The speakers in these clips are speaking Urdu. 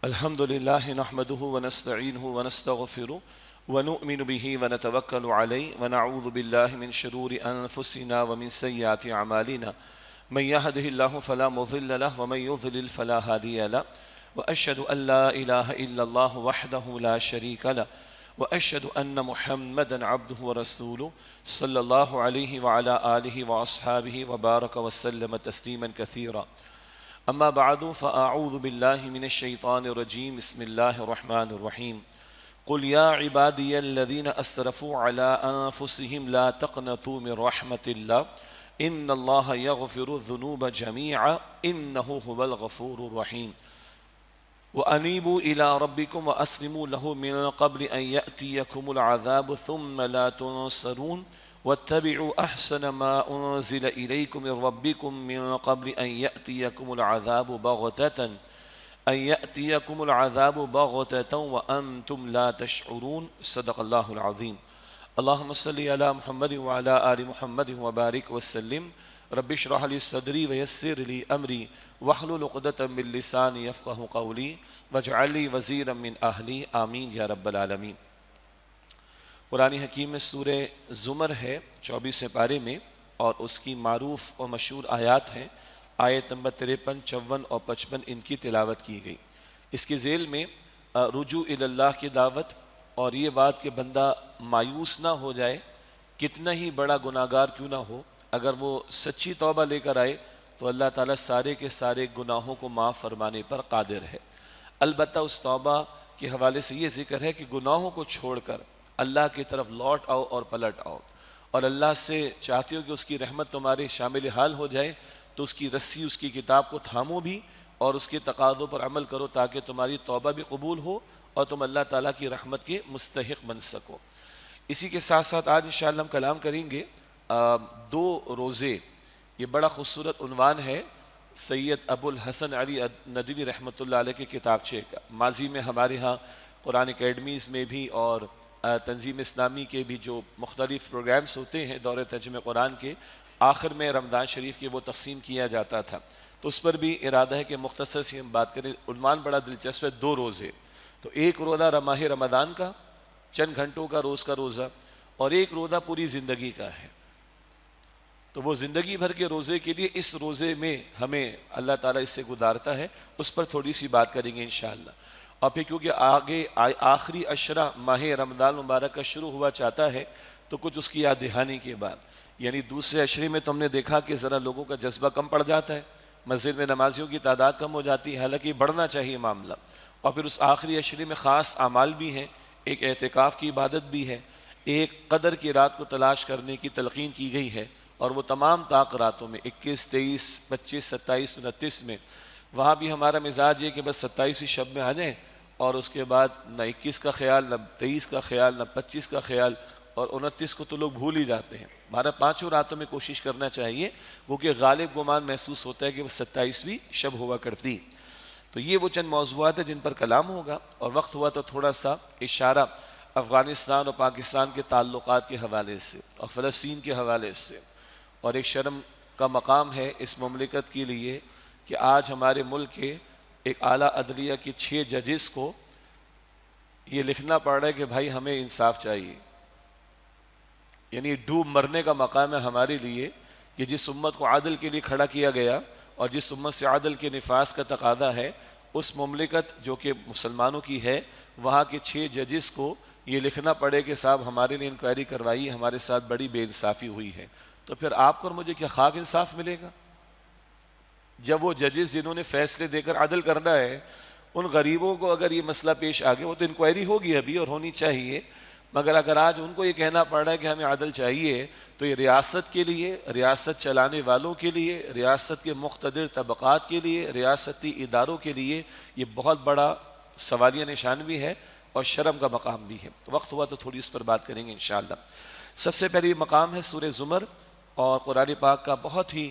الحمد لله نحمده ونستعينه ونستغفره ونؤمن به ونتوكل عليه ونعوذ بالله من شرور أنفسنا ومن سيئات أعمالنا من يهده الله فلا مضل له ومن يضلل فلا هادي له وأشهد أن لا إله إلا الله وحده لا شريك له وأشهد أن محمدا عبده ورسوله صلى الله عليه وعلى آله وأصحابه وبارك وسلم تسليما كثيرا. أما بعد فأعوذ بالله من الشيطان الرجيم. بسم الله الرحمن الرحيم. قل يا عبادي الذين أسرفوا على أنفسهم لا تقنطوا من رحمة الله إن الله يغفر الذنوب جميعا إنه هو الغفور الرحيم. وأنيبوا إلى ربكم وأسلموا له من قبل أن يأتيكم العذاب ثم لا تنصرون واتبعوا أحسن ما أنزل إليكم من ربكم من قبل أن يأتيكم العذاب بغتة وأنتم لا تشعرون. صدق الله العظيم. اللهم صل على محمد وعلى آل محمد وبارك وسلم. رب اشرح لي صدري ويسر لي أمري واحلل عقدة من لساني يفقهوا قولي واجعل لي وزيرا من أهلي آمين یا رب العالمین. قرآن حکیم میں سورہ زمر ہے 24 پارے میں اور اس کی معروف اور مشہور آیات ہیں. آیت نمبر 53، 54 اور 55 ان کی تلاوت کی گئی. اس کے ذیل میں رجوع اللہ کی دعوت اور یہ بات کہ بندہ مایوس نہ ہو جائے، کتنا ہی بڑا گناہگار کیوں نہ ہو، اگر وہ سچی توبہ لے کر آئے تو اللہ تعالیٰ سارے کے سارے گناہوں کو معاف فرمانے پر قادر ہے. البتہ اس توبہ کے حوالے سے یہ ذکر ہے کہ گناہوں کو چھوڑ کر اللہ کی طرف لوٹ آؤ اور پلٹ آؤ، اور اللہ سے چاہتے ہو کہ اس کی رحمت تمہارے شامل حال ہو جائے تو اس کی رسی، اس کی کتاب کو تھامو بھی اور اس کے تقاضوں پر عمل کرو تاکہ تمہاری توبہ بھی قبول ہو اور تم اللہ تعالیٰ کی رحمت کے مستحق بن سکو. اسی کے ساتھ ساتھ آج انشاءاللہ ہم کلام کریں گے 2 روزے. یہ بڑا خوبصورت عنوان ہے سید ابو الحسن علی ندوی رحمۃ اللہ علیہ کے کتابچے کا. ماضی میں ہمارے ہاں قرآن اکیڈمیز میں بھی اور تنظیم اسلامی کے بھی جو مختلف پروگرامز ہوتے ہیں دور ترجمہ قرآن کے، آخر میں رمضان شریف کے وہ تقسیم کیا جاتا تھا، تو اس پر بھی ارادہ ہے کہ مختصر سی ہم بات کریں. عنوان بڑا دلچسپ ہے، 2 روزے. تو ایک روزہ ماہ رمضان کا چند گھنٹوں کا روز کا روزہ، اور ایک روزہ پوری زندگی کا ہے. تو وہ زندگی بھر کے روزے کے لیے اس روزے میں ہمیں اللہ تعالیٰ اس سے گزارتا ہے، اس پر تھوڑی سی بات کریں گے انشاءاللہ. اور پھر کیونکہ آگے آخری عشرہ ماہ رمضان مبارک کا شروع ہوا چاہتا ہے تو کچھ اس کی یاد دہانی کے بعد، یعنی دوسرے عشرے میں تو ہم نے دیکھا کہ ذرا لوگوں کا جذبہ کم پڑ جاتا ہے، مسجد میں نمازیوں کی تعداد کم ہو جاتی ہے، حالانکہ بڑھنا چاہیے معاملہ. اور پھر اس آخری عشرے میں خاص اعمال بھی ہیں، ایک اعتکاف کی عبادت بھی ہے، ایک قدر کی رات کو تلاش کرنے کی تلقین کی گئی ہے، اور وہ تمام طاق راتوں میں 21، 23، 25، 27، 29 میں. وہاں بھی ہمارا مزاج یہ کہ بس 27ویں شب میں آ جائیں اور اس کے بعد نہ 21 کا خیال، نہ 23 کا خیال، نہ 25 کا خیال، اور 29 کو تو لوگ بھول ہی جاتے ہیں. ہمارا 5 راتوں میں کوشش کرنا چاہیے، وہ کہ غالب گمان محسوس ہوتا ہے کہ وہ 27ویں شب ہوا کرتی. تو یہ وہ چند موضوعات ہیں جن پر کلام ہوگا، اور وقت ہوا تو تھوڑا سا اشارہ افغانستان اور پاکستان کے تعلقات کے حوالے سے اور فلسطین کے حوالے سے. اور ایک شرم کا مقام ہے اس مملکت کے لیے کہ آج ہمارے ملک کے ایک اعلیٰ عدلیہ کے 6 ججز کو یہ لکھنا پڑ رہا ہے کہ بھائی ہمیں انصاف چاہیے. یعنی ڈوب مرنے کا مقام ہے ہمارے لیے کہ جس امت کو عدل کے لیے کھڑا کیا گیا اور جس امت سے عدل کے نفاذ کا تقاضا ہے، اس مملکت جو کہ مسلمانوں کی ہے، وہاں کے 6 ججز کو یہ لکھنا پڑے کہ صاحب ہمارے لیے انکوائری کروائی، ہمارے ساتھ بڑی بے انصافی ہوئی ہے. تو پھر آپ کو اور مجھے کیا خاک انصاف ملے گا؟ جب وہ ججز جنہوں نے فیصلے دے کر عدل کرنا ہے، ان غریبوں کو اگر یہ مسئلہ پیش آ گیا، وہ تو انکوائری ہوگی ابھی اور ہونی چاہیے، مگر اگر آج ان کو یہ کہنا پڑ رہا ہے کہ ہمیں عدل چاہیے، تو یہ ریاست کے لیے، ریاست چلانے والوں کے لیے، ریاست کے مقتدر طبقات کے لیے، ریاستی اداروں کے لیے یہ بہت بڑا سوالیہ نشان بھی ہے اور شرم کا مقام بھی ہے. وقت ہوا تو تھوڑی اس پر بات کریں گے انشاءاللہ. سب سے پہلے یہ مقام ہے سورہ زمر، اور قرآن پاک کا بہت ہی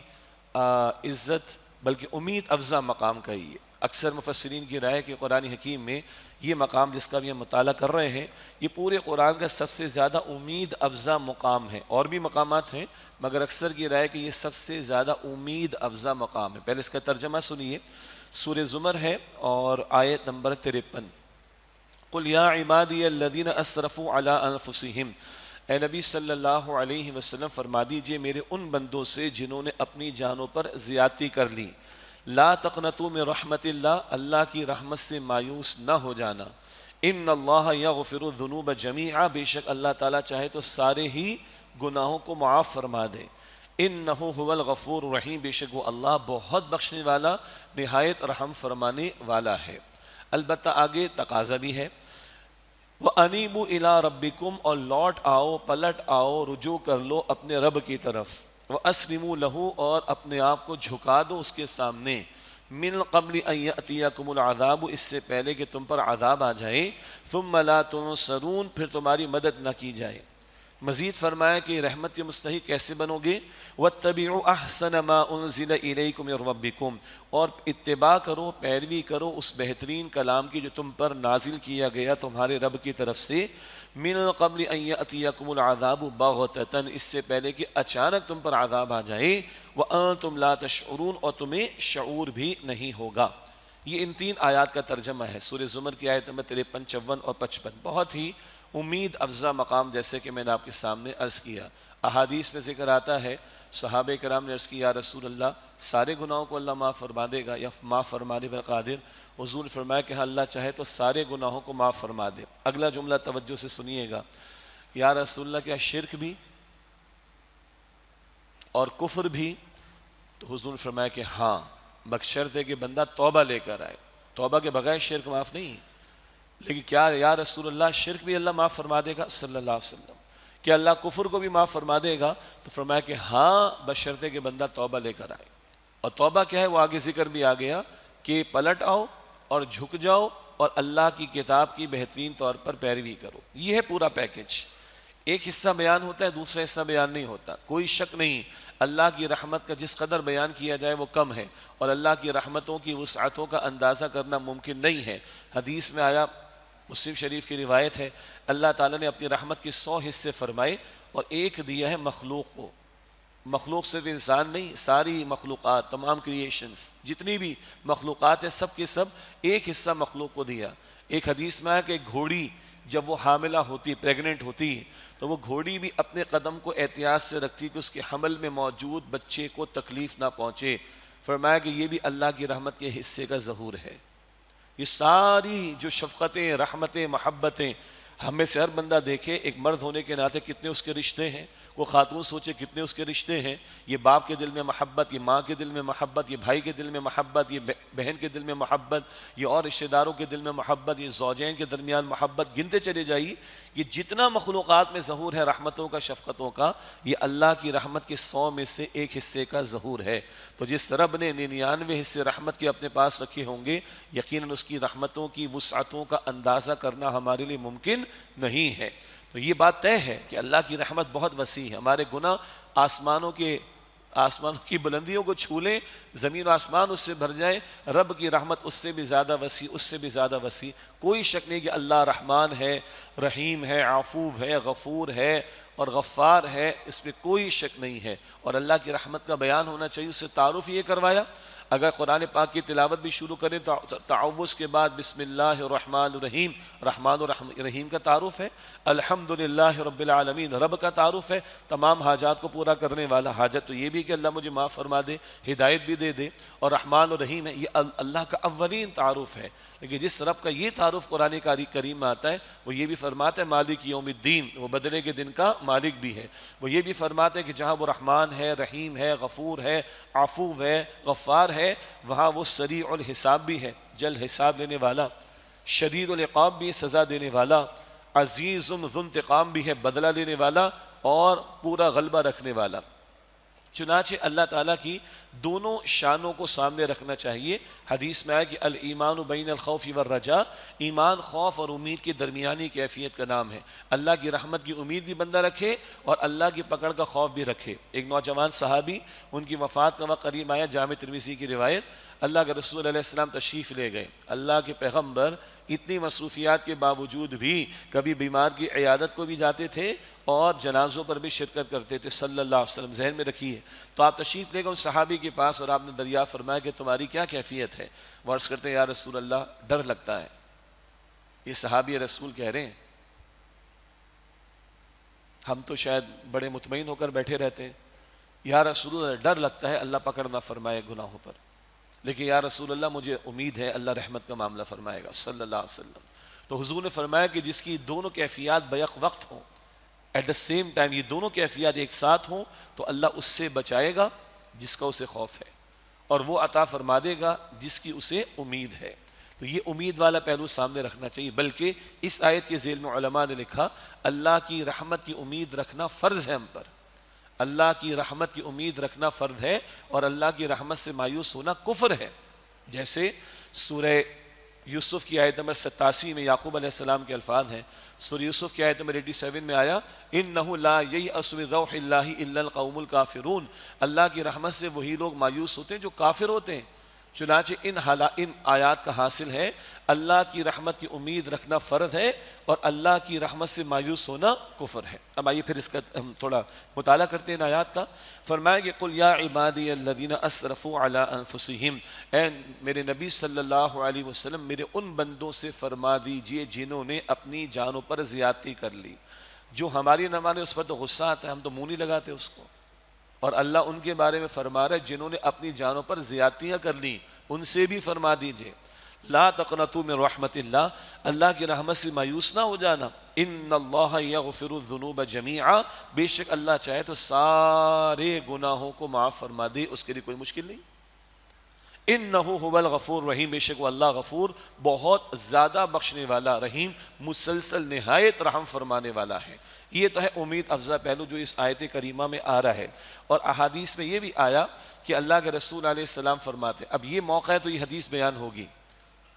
عزت بلکہ امید افزا مقام کا ہی ہے. اکثر مفسرین کی رائے کہ قرآن حکیم میں یہ مقام جس کا بھی ہم مطالعہ کر رہے ہیں، یہ پورے قرآن کا سب سے زیادہ امید افزا مقام ہے. اور بھی مقامات ہیں مگر اکثر کی رائے کہ یہ سب سے زیادہ امید افزا مقام ہے. پہلے اس کا ترجمہ سنیے. سورہ زمر ہے اور آیت نمبر 53۔ قل یا عبادی الذین اسرفوا علی انفسہم، اے نبی صلی اللہ علیہ وسلم فرما دیجئے میرے ان بندوں سے جنہوں نے اپنی جانوں پر زیادتی کر لی، لا تقنطوا من رحمت اللہ، اللہ کی رحمت سے مایوس نہ ہو جانا، ان اللہ یغفر الذنوب جمیعا، بے شک اللہ تعالیٰ چاہے تو سارے ہی گناہوں کو معاف فرما دے، انہ هو الغفور الرحیم، بے شک وہ اللہ بہت بخشنے والا نہایت رحم فرمانے والا ہے۔ البتہ آگے تقاضا بھی ہے، وَأَنِيبُوا إِلَىٰ رَبِّكُمْ، اور لوٹ آؤ، پلٹ آؤ، رجوع کر لو اپنے رب کی طرف، وَأَسْلِمُوا لَهُ، اور اپنے آپ کو جھکا دو اس کے سامنے، مِن قَبْلِ أَن يَأْتِيَكُمُ الْعَذَابُ، اس سے پہلے کہ تم پر عذاب آ جائے، ثُمَّ لَا تُنصَرُونَ، پھر تمہاری مدد نہ کی جائے۔ مزید فرمایا کہ رحمت کے مستحق کیسے بنو گے، وَاتَّبِعُوا أَحْسَنَ مَا أُنزِلَ إِلَيْكُمْ مِن رَبِّكُمْ، اور اتباع کرو، پیروی کرو اس بہترین کلام کی جو تم پر نازل کیا گیا تمہارے رب کی طرف سے، مِن قَبْلِ أَن يَأْتِيَكُمُ الْعَذَابُ بَغْتَةً، اس سے پہلے کہ اچانک تم پر عذاب آ جائے، وَأَنْتُمْ لَا تَشْعُرُونَ، اور تمہیں شعور بھی نہیں ہوگا۔ یہ ان تین آیات کا ترجمہ ہے، سورہ زمر کی آیت نمبر 53، 54 اور 55۔ بہت ہی امید افزا مقام، جیسے کہ میں نے آپ کے سامنے عرض کیا۔ احادیث میں ذکر آتا ہے، صحابہ کرام نے عرض کیا یا رسول اللہ سارے گناہوں کو اللہ معاف فرما دے گا یا معاف فرمانے پر قادر؟ حضور نے فرمایا کہ ہاں اللہ چاہے تو سارے گناہوں کو معاف فرما دے۔ اگلا جملہ توجہ سے سنیے گا، یا رسول اللہ کیا شرک بھی اور کفر بھی؟ تو حضور نے فرمایا کہ ہاں، بشرط ہے کہ بندہ توبہ لے کر آئے، توبہ کے بغیر شرک معاف نہیں۔ لیکن کیا یا رسول اللہ شرک بھی اللہ معاف فرما دے گا صلی اللہ علیہ وسلم؟ کہ اللہ کفر کو بھی معاف فرما دے گا؟ تو فرمایا کہ ہاں، بشرطے کہ بندہ توبہ لے کر آئے۔ اور توبہ کیا ہے وہ آگے ذکر بھی آ گیا کہ پلٹ آؤ اور جھک جاؤ اور اللہ کی کتاب کی بہترین طور پر پیروی کرو۔ یہ ہے پورا پیکج۔ ایک حصہ بیان ہوتا ہے، دوسرا حصہ بیان نہیں ہوتا۔ کوئی شک نہیں، اللہ کی رحمت کا جس قدر بیان کیا جائے وہ کم ہے، اور اللہ کی رحمتوں کی وسعتوں کا اندازہ کرنا ممکن نہیں ہے۔ حدیث میں آیا، مسلم شریف کی روایت ہے، اللہ تعالیٰ نے اپنی رحمت کے 100 حصے فرمائے اور ایک دیا ہے مخلوق کو۔ مخلوق صرف انسان نہیں، ساری مخلوقات، تمام کریشنز، جتنی بھی مخلوقات ہیں سب کے سب ایک حصہ مخلوق کو دیا۔ ایک حدیث میں آیا کہ ایک گھوڑی جب وہ حاملہ ہوتی، پریگننٹ ہوتی، تو وہ گھوڑی بھی اپنے قدم کو احتیاط سے رکھتی کہ اس کے حمل میں موجود بچے کو تکلیف نہ پہنچے۔ فرمایا کہ یہ بھی اللہ کی رحمت کے حصے کا ظہور ہے۔ یہ ساری جو شفقتیں، رحمتیں، محبتیں، ہمیں سے ہر بندہ دیکھے ایک مرد ہونے کے ناطے کتنے اس کے رشتے ہیں، وہ خاتون سوچے کتنے اس کے رشتے ہیں۔ یہ باپ کے دل میں محبت، یہ ماں کے دل میں محبت، یہ بھائی کے دل میں محبت، یہ بہن کے دل میں محبت، یہ اور رشتہ داروں کے دل میں محبت، یہ زوجین کے درمیان محبت، گنتے چلے جائیے۔ یہ جتنا مخلوقات میں ظہور ہے رحمتوں کا، شفقتوں کا، یہ اللہ کی رحمت کے 100 میں سے ایک حصے کا ظہور ہے۔ تو جس رب نے 99 حصے رحمت کے اپنے پاس رکھے ہوں گے، یقیناً اس کی رحمتوں کی وسعتوں کا اندازہ کرنا ہمارے لیے ممکن نہیں ہے۔ تو یہ بات طے ہے کہ اللہ کی رحمت بہت وسیع ہے۔ ہمارے گناہ آسمانوں کی بلندیوں کو چھو لیں، زمین و آسمان اس سے بھر جائے، رب کی رحمت اس سے بھی زیادہ وسیع، اس سے بھی زیادہ وسیع۔ کوئی شک نہیں کہ اللہ رحمان ہے، رحیم ہے، عفو ہے، غفور ہے اور غفار ہے، اس میں کوئی شک نہیں ہے۔ اور اللہ کی رحمت کا بیان ہونا چاہیے، اس سے تعارف یہ کروایا۔ اگر قرآن پاک کی تلاوت بھی شروع کریں تو تعوذ کے بعد بسم اللہ الرحمن الرحیم، رحمان الرحیم کا تعارف ہے۔ الحمدللہ رب العالمین، رب کا تعارف ہے، تمام حاجات کو پورا کرنے والا۔ حاجت تو یہ بھی کہ اللہ مجھے معاف فرما دے، ہدایت بھی دے دے، اور رحمان الرحیم ہے، یہ اللہ کا اولین تعارف ہے۔ لیکن جس رب کا یہ تعارف قرآن کریم میں آتا ہے، وہ یہ بھی فرماتا ہے مالک یوم الدین، وہ بدلے کے دن کا مالک بھی ہے۔ وہ یہ بھی فرماتا ہے کہ جہاں وہ رحمان ہے، رحیم ہے، غفور ہے، عفو ہے، غفار ہے، وہاں وہ سریع الحساب بھی ہے، جلد حساب لینے والا، شدید العقاب بھی ہے، سزا دینے والا، عزیز ذو انتقام بھی ہے، بدلہ لینے والا اور پورا غلبہ رکھنے والا۔ چنانچہ اللہ تعالیٰ کی دونوں شانوں کو سامنے رکھنا چاہیے۔ حدیث میں آیا کہ الایمان بین الخوف والرجاء، ایمان خوف اور امید کی درمیانی کیفیت کا نام ہے۔ اللہ کی رحمت کی امید بھی بندہ رکھے اور اللہ کی پکڑ کا خوف بھی رکھے۔ ایک نوجوان صحابی، ان کی وفات کا وقت قریب آیا، جامع ترمذی کی روایت، اللہ کے رسول علیہ السلام تشریف لے گئے۔ اللہ کے پیغمبر اتنی مصروفیات کے باوجود بھی کبھی بیمار کی عیادت کو بھی جاتے تھے اور جنازوں پر بھی شرکت کرتے تھے صلی اللہ علیہ وسلم. ذہن میں رکھیے. تو آپ تشریف لے گئے اس صحابی کے پاس اور آپ نے دریافت فرمایا کہ تمہاری کیا کیفیت ہے؟ وہ عرض کرتے ہیں یا رسول اللہ ڈر لگتا ہے. یہ صحابی رسول کہہ رہے ہیں ہم تو شاید بڑے مطمئن ہو کر بیٹھے رہتے ہیں. یا رسول اللہ ڈر لگتا ہے اللہ پکڑ نہ فرمائے گناہوں پر، لیکن یا رسول اللہ مجھے امید ہے اللہ رحمت کا معاملہ فرمائے گا صلی اللہ علیہ وسلم. تو حضور نے فرمایا کہ جس کی دونوں کیفیات بیک وقت ہوں، ایٹ دا سیم ٹائم، یہ دونوں کیفیات ایک ساتھ ہوں، تو اللہ اس سے بچائے گا جس کا اسے خوف ہے، اور وہ عطا فرما دے گا جس کی اسے امید ہے. تو یہ امید والا پہلو سامنے رکھنا چاہیے. بلکہ اس آیت کے ذیل میں علماء نے لکھا اللہ کی رحمت کی امید رکھنا فرض ہے ہم پر. اللہ کی رحمت کی امید رکھنا فرض ہے، اور اللہ کی رحمت سے مایوس ہونا کفر ہے. جیسے سورہ یوسف کی آیت نمبر 87 میں یعقوب علیہ السلام کے الفاظ ہیں. سورہ یوسف کی آیت نمبر 87 میں آیا انہ لا ییأس من روح اللہ الا القوم الکافرون. اللہ کی رحمت سے وہی لوگ مایوس ہوتے ہیں جو کافر ہوتے ہیں. چنانچہ ان آیات کا حاصل ہے اللہ کی رحمت کی امید رکھنا فرض ہے، اور اللہ کی رحمت سے مایوس ہونا کفر ہے. اب آئیے پھر اس کا ہم تھوڑا مطالعہ کرتے ہیں ان آیات کا. فرمایا کہ قل یا عبادی الذین اسرفوا علی انفسہم، اے میرے نبی صلی اللہ علیہ وسلم میرے ان بندوں سے فرما دیجئے جنہوں نے اپنی جانوں پر زیادتی کر لی. جو ہماری نہ مانے اس پر تو غصہ آتا ہے، ہم تو منہ نہیں لگاتے اس کو، اور اللہ ان کے بارے میں فرما رہا ہے جنہوں نے اپنی جانوں پر زیادتیاں کر لی ان سے بھی فرما دیجئے لا تقنطوا من رحمت اللہ، اللہ کی رحمت سے مایوس نہ ہو جانا. ان اللہ یغفر الذنوب جمیعا، بے شک اللہ چاہے تو سارے گناہوں کو معاف فرما دے، اس کے لیے کوئی مشکل نہیں. انہ هو الغفور الرحیم، بے شک وہ اللہ غفور بہت زیادہ بخشنے والا، رحیم مسلسل نہایت رحم فرمانے والا ہے. یہ تو ہے امید افزا پہلو جو اس آیت کریمہ میں آ رہا ہے. اور احادیث میں یہ بھی آیا کہ اللہ کے رسول علیہ السلام فرماتے، اب یہ موقع ہے تو یہ حدیث بیان ہوگی،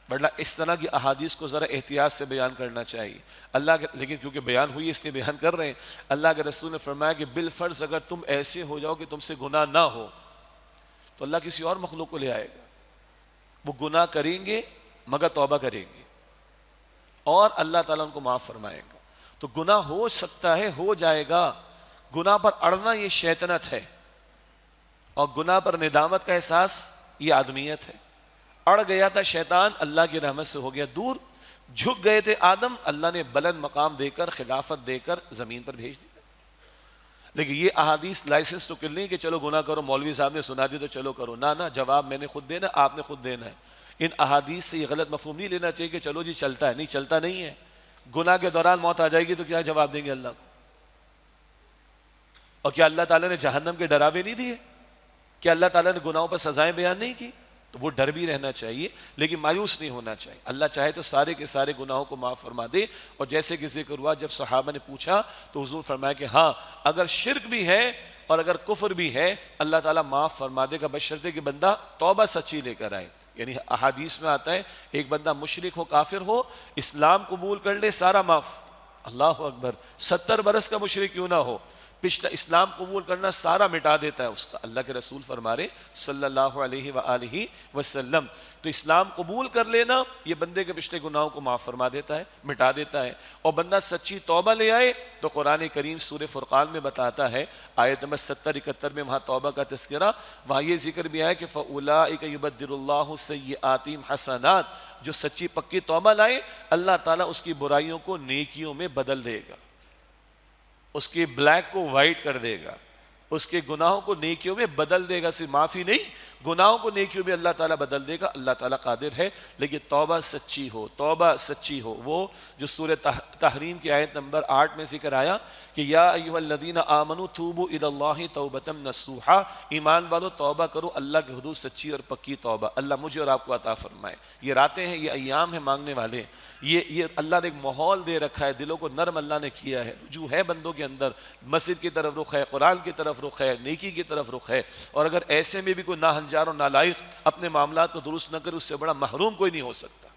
ورنہ اس طرح کی احادیث کو ذرا احتیاط سے بیان کرنا چاہیے. لیکن کیونکہ بیان ہوئی اس لیے بیان کر رہے ہیں. اللہ کے رسول نے فرمایا کہ بالفرض اگر تم ایسے ہو جاؤ کہ تم سے گناہ نہ ہو تو اللہ کسی اور مخلوق کو لے آئے گا. وہ گناہ کریں گے مگر توبہ کریں گے اور اللہ تعالیٰ ان کو معاف فرمائے گا. تو گناہ ہو سکتا ہے، ہو جائے گا. گناہ پر اڑنا یہ شیطنت ہے، اور گناہ پر ندامت کا احساس یہ آدمیت ہے. اڑ گیا تھا شیطان، اللہ کی رحمت سے ہو گیا دور. جھک گئے تھے آدم، اللہ نے بلند مقام دے کر خلافت دے کر زمین پر بھیج دیا. لیکن یہ احادیث لائسنس تو نہیں کہ چلو گناہ کرو، مولوی صاحب نے سنا دی تو چلو کرو. نہ جواب میں نے خود دینا، آپ نے خود دینا ہے. ان احادیث سے یہ غلط مفہوم نہیں لینا چاہیے کہ چلو جی چلتا ہے. نہیں، چلتا نہیں ہے. گناہ کے دوران موت آ جائے گی تو کیا جواب دیں گے اللہ کو؟ اور کیا اللہ تعالیٰ نے جہنم کے ڈراوے نہیں دیے؟ کیا اللہ تعالیٰ نے گناہوں پر سزائیں بیان نہیں کی؟ تو وہ ڈر بھی رہنا چاہیے، لیکن مایوس نہیں ہونا چاہیے. اللہ چاہے تو سارے کے سارے گناہوں کو معاف فرما دے. اور جیسے کہ ذکر ہوا جب صحابہ نے پوچھا تو حضور فرمایا کہ ہاں اگر شرک بھی ہے اور اگر کفر بھی ہے اللہ تعالیٰ معاف فرما دے گا، بشرطے کہ بندہ توبہ سچی لے کر آئے. یعنی احادیث میں آتا ہے ایک بندہ مشرک ہو، کافر ہو، اسلام قبول کر لے سارا معاف. اللہ اکبر، 70 برس کا مشرک کیوں نہ ہو، پچھلا اسلام قبول کرنا سارا مٹا دیتا ہے اس کا. اللہ کے رسول فرما رہے صلی اللہ علیہ وآلہ وسلم. تو اسلام قبول کر لینا یہ بندے کے پچھلے گناہوں کو معاف فرما دیتا ہے، مٹا دیتا ہے. اور بندہ سچی توبہ لے آئے تو قرآن کریم سورہ فرقان میں بتاتا ہے آیت نمبر 70-71 میں وہاں توبہ کا تذکرہ، وہاں یہ ذکر بھی آیا کہ فَأُولَٰئِكَ يُبَدِّلُ اللَّهُ سَيِّئَاتِهِمْ حَسَنَات، جو سچی پکی توبہ لائے اللہ تعالیٰ اس کی برائیوں کو نیکیوں میں بدل دے گا، اس کے بلیک کو وائٹ کر دے گا، اس کے گناہوں کو نیکیوں میں بدل دے گا. صرف معافی نہیں، گناہوں کو نیکیوں میں اللہ تعالیٰ بدل دے گا. اللہ تعالیٰ قادر ہے، لیکن توبہ سچی ہو، توبہ سچی ہو. وہ جو سورہ تحریم کی آیت نمبر 8 میں ذکر آیا کہ یا ایھا الذین آمنوا توبوا الی اللہ توبۃ نصوحا، ایمان والو توبہ کرو اللہ کے حدود سچی اور پکی توبہ. اللہ مجھے اور آپ کو عطا فرمائے. یہ راتیں ہیں، یہ ایام ہیں مانگنے والے. یہ اللہ نے ایک ماحول دے رکھا ہے، دلوں کو نرم اللہ نے کیا ہے، رجوع ہے بندوں کے اندر، مسجد کی طرف رخ ہے، قرآن کی طرف رخ ہے، نیکی کی طرف رخ ہے. اور اگر ایسے میں بھی کوئی ناہنجار اور نالائق اپنے معاملات کو درست نہ کرے، اس سے بڑا محروم کوئی نہیں ہو سکتا،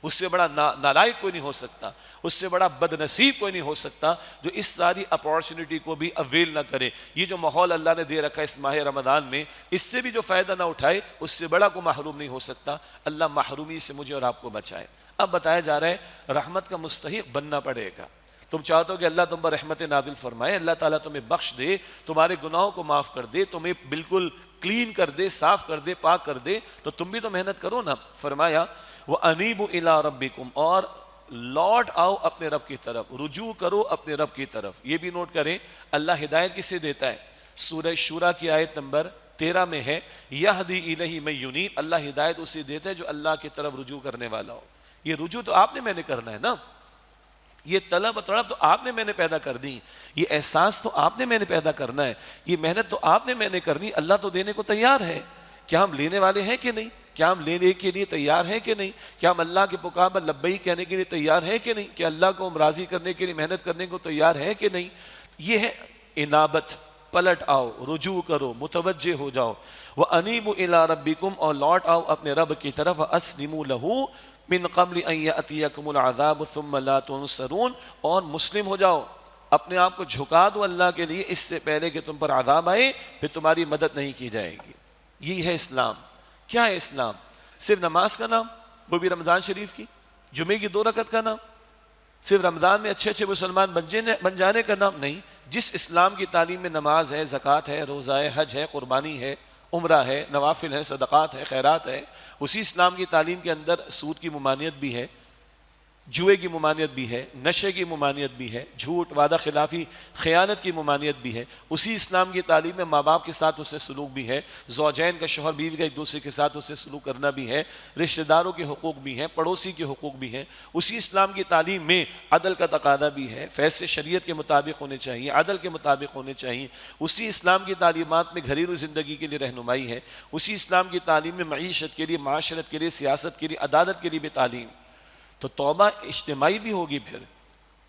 اس سے بڑا نالائق کوئی نہیں ہو سکتا، اس سے بڑا بد نصیب کوئی نہیں ہو سکتا جو اس ساری اپارچونٹی کو بھی اویل نہ کرے. یہ جو ماحول اللہ نے دے رکھا ہے اس ماہ رمضان میں، اس سے بھی جو فائدہ نہ اٹھائے اس سے بڑا کوئی محروم نہیں ہو سکتا. اللہ محرومی سے مجھے اور آپ کو بچائے. اب بتایا جا رہا ہے رحمت کا مستحق بننا پڑے گا. تم چاہتے ہو کہ اللہ تم پر رحمت نازل فرمائے, اللہ تعالیٰ تمہیں بخش دے, تمہارے گناہوں کو معاف کر دے, تمہیں بالکل کلین کر دے, صاف کر دے, پاک کر دے, تو تم بھی تو محنت کرو نا. فرمایا وَأَنِيبُوا إِلَىٰ رَبِّكُمْ, اور لوٹ آؤ اپنے رب کی طرف, رجوع کرو اپنے رب کی طرف. یہ بھی نوٹ کریں اللہ ہدایت کسے دیتا ہے. سورہ شورا کی آیت نمبر 13 میں ہے یہدی الیہ من ینیب, اللہ ہدایت اسے دیتا ہے جو اللہ کی طرف رجوع کرنے والا ہو. یہ رجوع تو آپ نے میں نے کرنا ہے نا, یہ طلب و طلب تو آپ نے میں نے پیدا کر دی, یہ احساس تو آپ نے میں نے پیدا کرنا ہے, یہ محنت تو آپ نے میں نے کرنی. اللہ تو دینے کو تیار ہے, کیا ہم لینے والے ہیں کہ نہیں؟ کیا ہم لینے کے لیے تیار ہیں کہ نہیں؟ کیا ہم اللہ کے پکار پر لبیک کہنے کے لیے تیار ہیں کہ نہیں؟ کیا اللہ کو ہم راضی کرنے کے لیے محنت کرنے کو تیار ہیں کہ نہیں؟ یہ ہے انابت, پلٹ آؤ, رجوع کرو, متوجہ ہو جاؤ. وَأَنِيبُوا إِلَىٰ رَبِّكُمْ, اور لوٹ آؤ اپنے رب کی طرف. وَأَسْلِمُوا لَهُ مِن قَبْلِ أَن يَأْتِيَكُمُ الْعَذَابُ ثُمَّ لَا تُنصَرُونَ, اور مسلم ہو جاؤ, اپنے آپ کو جھکا دو اللہ کے لیے اس سے پہلے کہ تم پر عذاب آئے, پھر تمہاری مدد نہیں کی جائے گی. یہی ہے اسلام. کیا ہے اسلام؟ صرف نماز کا نام, وہ بھی رمضان شریف کی, جمعے کی 2 رکعت کا نام, صرف رمضان میں اچھے اچھے مسلمان بن جانے کا نام نہیں. جس اسلام کی تعلیم میں نماز ہے, زکوٰۃ ہے, روزہ ہے, حج ہے, قربانی ہے, عمرہ ہے, نوافل ہے, صدقات ہے, خیرات ہے, اسی اسلام کی تعلیم کے اندر سود کی ممانعت بھی ہے, جوئے کی ممانعت بھی ہے, نشے کی ممانعت بھی ہے, جھوٹ, وعدہ خلافی, خیانت کی ممانعت بھی ہے. اسی اسلام کی تعلیم میں ماں باپ کے ساتھ اس سے سلوک بھی ہے, زوجین کا, شوہر بیوی کا ایک دوسرے کے ساتھ اس سے سلوک کرنا بھی ہے, رشتہ داروں کے حقوق بھی ہیں, پڑوسی کے حقوق بھی ہیں. اسی اسلام کی تعلیم میں عدل کا تقاضا بھی ہے, فیصلے شریعت کے مطابق ہونے چاہیے, عدل کے مطابق ہونے چاہیے. اسی اسلام کی تعلیمات میں گھریلو زندگی کے لیے رہنمائی ہے. اسی اسلام کی تعلیم میں معیشت کے لیے, معاشرت کے لیے, سیاست کے لیے, عدالت کے لیے بھی تعلیم. تو توبہ اجتماعی بھی ہوگی. پھر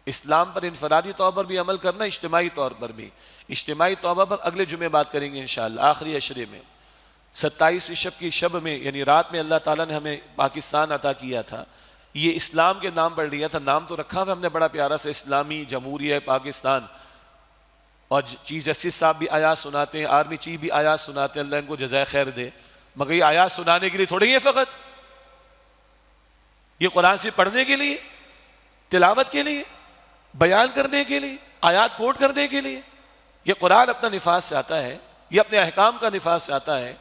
اسلام پر انفرادی طور پر بھی عمل کرنا, اجتماعی طور پر بھی. اجتماعی توبہ پر اگلے جمعے بات کریں گے انشاءاللہ, آخری عشرے میں 27ویں شب کی شب میں, یعنی رات میں اللہ تعالیٰ نے ہمیں پاکستان عطا کیا تھا. یہ اسلام کے نام پڑھ لیا تھا, نام تو رکھا ہوا ہم نے بڑا پیارا سا, اسلامی جمہوریہ پاکستان. اور چیف جسٹس صاحب بھی آیات سناتے ہیں, آرمی چیف بھی آیات سناتے ہیں, اللہ ان کو جزائے خیر دے. مگر یہ آیات سنانے کے لیے تھوڑی ہے فقط, یہ قرآن سے پڑھنے کے لیے, تلاوت کے لیے, بیان کرنے کے لیے, آیات کوٹ کرنے کے لیے. یہ قرآن اپنا نفاذ سے آتا ہے, یہ اپنے احکام کا نفاذ سے آتا ہے.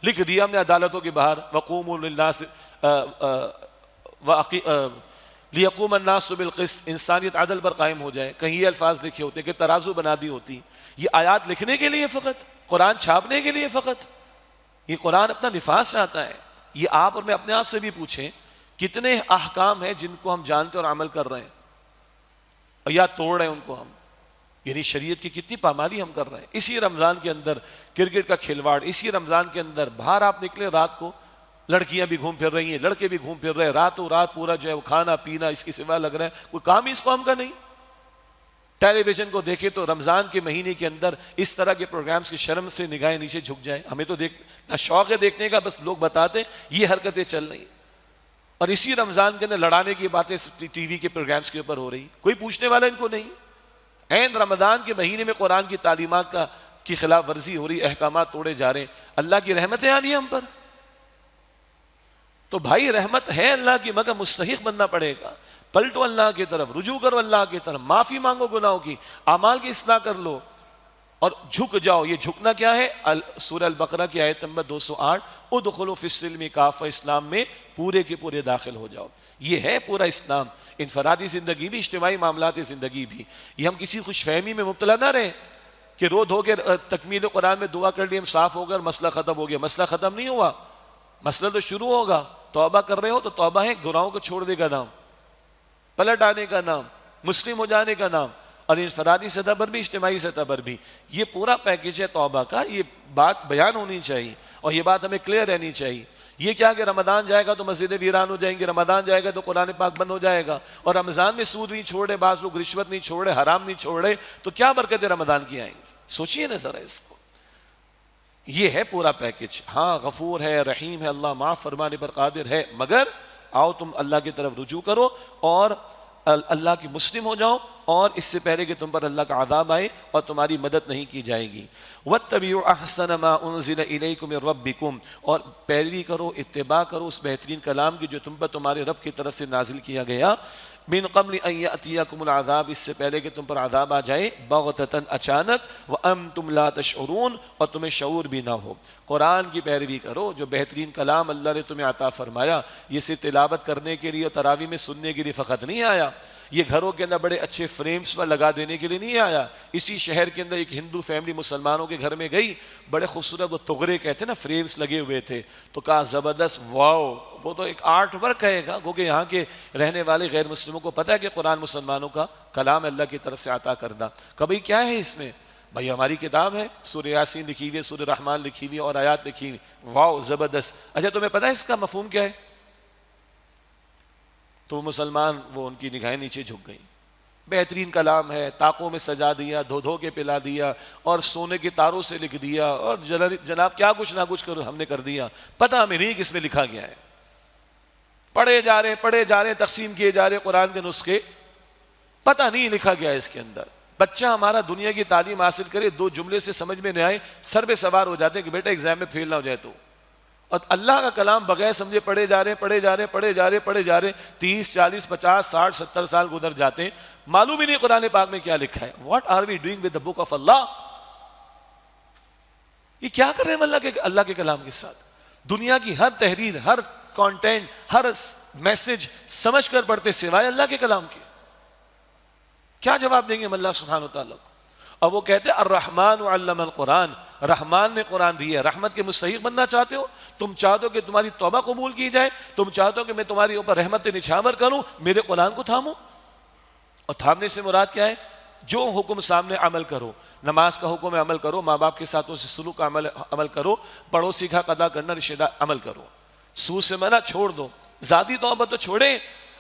لکھ دیا ہم نے عدالتوں کے باہر وقوموا للناس لیقوم الناس بالقسط, انسانیت عدل پر قائم ہو جائے. کہیں یہ الفاظ لکھے ہوتے کہ ترازو بنا دی ہوتی. یہ آیات لکھنے کے لیے فقط, قرآن چھاپنے کے لیے فقط. یہ قرآن اپنا نفاذ سے آتا ہے. یہ آپ اور میں اپنے آپ سے بھی پوچھیں کتنے احکام ہیں جن کو ہم جانتے اور عمل کر رہے ہیں اور یا توڑ رہے ہیں ان کو ہم, یعنی شریعت کی کتنی پامالی ہم کر رہے ہیں. اسی رمضان کے اندر کرکٹ کا کھلواڑ, اسی رمضان کے اندر باہر آپ نکلے رات کو, لڑکیاں بھی گھوم پھر رہی ہیں, لڑکے بھی گھوم پھر رہے ہیں, راتوں رات پورا جو ہے وہ کھانا پینا اس کے سوا لگ رہا ہے, کوئی کام ہی اس کو ہم کا نہیں. ٹیلی ویژن کو دیکھیں تو رمضان کے مہینے کے اندر اس طرح کے پروگرامز کی شرم سے نگاہیں نیچے جھک جائیں. ہمیں تو نہ شوق ہے دیکھنے کا, بس لوگ بتاتے یہ حرکتیں چل رہی. اور اسی رمضان کے اندر لڑانے کی باتیں ٹی وی کے پروگرامز کے اوپر ہو رہی, کوئی پوچھنے والا ان کو نہیں. عین رمضان کے مہینے میں قرآن کی تعلیمات کی خلاف ورزی ہو رہی, احکامات توڑے جا رہے ہیں. اللہ کی رحمتیں آنی ہیں ہم پر. تو بھائی رحمت ہے اللہ کی, مگر مستحق بننا پڑے گا. پلٹو اللہ کی طرف, رجوع کرو اللہ کی طرف, معافی مانگو گناہوں کی, اعمال کی اصلاح کر لو اور جھک جاؤ. یہ جھکنا کیا ہے؟ سورہ البقرہ کی آیت نمبر 208, ادخلوا فی السلم کافہ, اسلام میں پورے کے پورے داخل ہو جاؤ. یہ ہے پورا اسلام. انفرادی زندگی بھی, اجتماعی معاملات زندگی بھی. یہ ہم کسی خوش فہمی میں مبتلا نہ رہیں کہ رو دھو کے تکمیل قرآن میں دعا کر لی, ہم صاف ہو گئے, مسئلہ ختم ہو گیا. مسئلہ ختم نہیں ہوا, مسئلہ تو شروع ہوگا. توبہ کر رہے ہو تو توبہ ہے گناہوں کو چھوڑنے کا نام, پلٹ آنے کا نام, مسلم ہو جانے کا نام. اور انفرادی سطح پر بھی, اجتماعی سطح پر بھی یہ پورا پیکیج ہے توبہ کا. یہ بات بیان ہونی چاہیے اور یہ بات ہمیں کلیئر رہنی چاہیے. یہ کیا کہ رمضان جائے گا تو مسجدیں ویران ہو جائیں گی, رمضان جائے گا تو قرآن پاک بند ہو جائے گا, اور رمضان میں سود نہیں چھوڑ رہے, بعض لوگ رشوت نہیں چھوڑ رہے, حرام نہیں چھوڑ رہے, تو کیا برکتیں رمضان کی آئیں گی؟ سوچئے نا ذرا اس کو. یہ ہے پورا پیکج. ہاں غفور ہے, رحیم ہے, اللہ معاف فرمانے پر قادر ہے, مگر آؤ تم اللہ کی طرف رجوع کرو اور اللہ کی مسلم ہو جاؤ, اور اس سے پہلے کہ تم پر اللہ کا عذاب آئے اور تمہاری مدد نہیں کی جائے گی. وَاتَّبِعُوا أَحْسَنَ مَا أُنزِلَ إِلَيْكُمْ مِن رَبِّكُمْ، اور پیروی کرو، اتباع کرو اس بہترین کلام کی جو تم پر تمہارے رب کی طرف سے نازل کیا گیا. من قبل ان یأتیکم العذاب، اس سے پہلے کہ تم پر عذاب آ جائے، بغتتاً اچانک، وانتم لا تشعرون، اور تمہیں شعور بھی نہ ہو. قرآن کی پیروی کرو، جو بہترین کلام اللہ نے تمہیں عطا فرمایا. یہ صرف تلاوت کرنے کے لیے اور تراویح میں سننے کے لیے فقط نہیں آیا، یہ گھروں کے اندر بڑے اچھے فریمز پر لگا دینے کے لیے نہیں آیا. اسی شہر کے اندر ایک ہندو فیملی مسلمانوں کے گھر میں گئی، بڑے خوبصورت وہ تغرے کہتے ہیں نا فریمز لگے ہوئے تھے، تو کہا زبردست، واو، وہ تو ایک آرٹ ورک کہے گا، کیونکہ یہاں کے رہنے والے غیر مسلموں کو پتہ ہے کہ قرآن مسلمانوں کا کلام اللہ کی طرف سے عطا کردہ. کبھی کیا ہے اس میں؟ بھائی ہماری کتاب ہے، سورہ یاسین لکھی ہوئی ہے، سورہ رحمان لکھی ہوئی ہے اور آیات لکھی ہوئی، واو زبردست. اچھا تمہیں پتہ ہے اس کا مفہوم کیا ہے؟ تو مسلمان وہ ان کی نگاہیں نیچے جھک گئیں. بہترین کلام ہے، طاقوں میں سجا دیا، دھو دھو کے پلا دیا، اور سونے کے تاروں سے لکھ دیا، اور جناب کیا کچھ نہ کچھ ہم نے کر دیا. پتہ ہمیں نہیں کس میں لکھا گیا ہے. پڑھے جا رہے تقسیم کیے جا رہے قرآن کے نسخے، پتہ نہیں لکھا گیا ہے اس کے اندر. بچہ ہمارا دنیا کی تعلیم حاصل کرے، دو جملے سے سمجھ میں نہیں آئے، سر پہ سوار ہو جاتے ہیں کہ بیٹا ایگزام میں فیل نہ ہو جائے تو. اور اللہ کا کلام بغیر سمجھے پڑھے جا رہے 30 40 50 60 70 سال گزر جاتے ہیں، معلوم ہی نہیں قرآن پاک میں کیا لکھا ہے. What are we doing with the book of Allah? یہ کیا کر رہے ہیں اللہ کے کلام کے ساتھ؟ دنیا کی ہر تحریر، ہر کانٹینٹ، ہر میسج سمجھ کر پڑھتے سوائے اللہ کے کلام کے. کیا جواب دیں گے ہم اللہ سبحانہ و تعالیٰ کو؟ اور وہ کہتے ہیں الرحمن علم القرآن، رحمان نے قرآن دی ہے. رحمت کے مستحق بننا چاہتے ہو؟ تم چاہتے ہو کہ تمہاری توبہ قبول کی جائے، تم چاہتے ہو کہ میں تمہاری اوپر رحمت نچھاور کروں، میرے قرآن کو تھامو. اور تھامنے سے مراد کیا ہے؟ جو حکم سامنے عمل کرو. نماز کا حکم ہے عمل کرو، ماں باپ کے ساتھ سے سلوک کا عمل کرو، پڑوسی کا قضا کرنا، رشتہ دار عمل کرو. سود سے منع چھوڑ دو. ذاتی توبہ تو چھوڑیں.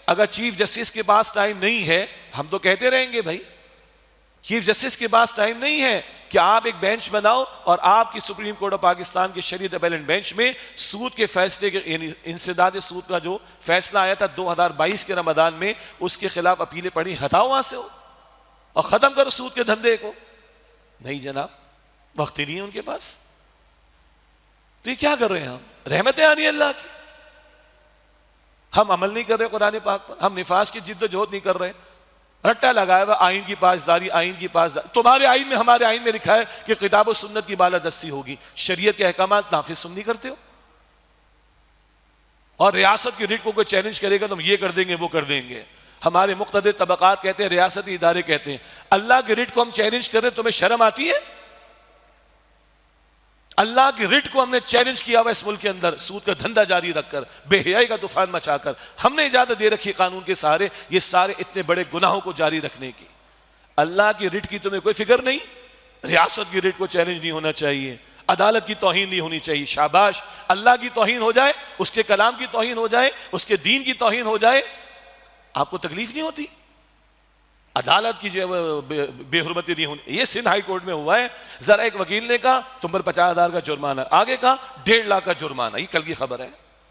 اگر چیف جسٹس کے پاس ٹائم نہیں ہے، ہم تو کہتے رہیں گے بھائی چیف جسٹس کے پاس ٹائم نہیں ہے کہ آپ ایک بینچ بناؤ اور آپ کی سپریم کورٹ آف پاکستان کے شریعت اپیلنٹ بینچ میں سود کے فیصلے کے، یعنی انسداد سود کا جو فیصلہ آیا تھا 2022 کے رمضان میں، اس کے خلاف اپیلیں پڑھی، ہٹاؤ وہاں سے ہو اور ختم کرو سود کے دھندے کو. نہیں جناب، وقت نہیں ہے ان کے پاس. تو یہ کیا کر رہے ہیں ہم؟ رحمتیں آنی اللہ کی. ہم عمل نہیں کر رہے قرآن پاک پر، ہم نفاذ کی جد و جہد نہیں کر رہے. رٹا لگایا ہوا آئین کی پاسداری، آئین کی پاسداری. تمہارے آئین میں، ہمارے آئین میں لکھا ہے کہ کتاب و سنت کی بالادستی ہوگی، شریعت کے احکامات نافذ تم نہیں کرتے ہو. اور ریاست کی ریٹ کو کوئی چیلنج کرے گا تو ہم یہ کر دیں گے، وہ کر دیں گے. ہمارے مقتدر طبقات کہتے ہیں، ریاستی ادارے کہتے ہیں، اللہ کی ریٹ کو ہم چیلنج کر رہے ہیں، تمہیں شرم آتی ہے؟ اللہ کی ریٹ کو ہم نے چیلنج کیا ہوا اس ملک کے اندر، سود کا دھندا جاری رکھ کر، بے حیائی کا طوفان مچا کر. ہم نے اجازت دے رکھی قانون کے سہارے یہ سارے اتنے بڑے گناہوں کو جاری رکھنے کی. اللہ کی ریٹ کی تمہیں کوئی فکر نہیں؟ ریاست کی ریٹ کو چیلنج نہیں ہونا چاہیے، عدالت کی توہین نہیں ہونی چاہیے. شاباش. اللہ کی توہین ہو جائے، اس کے کلام کی توہین ہو جائے، اس کے دین کی توہین ہو جائے، آپ کو تکلیف نہیں ہوتی؟ عدالت کی جو بے حرمتی نہیں ہونی. یہ سندھ ہائی کورٹ میں ہوا ہے. ذرا ایک وکیل نے کہا تم پر 50,000 کا جرمانہ، آگے کہا 1.5 لاکھ کا جرمانہ. یہ کل کی خبر ہے.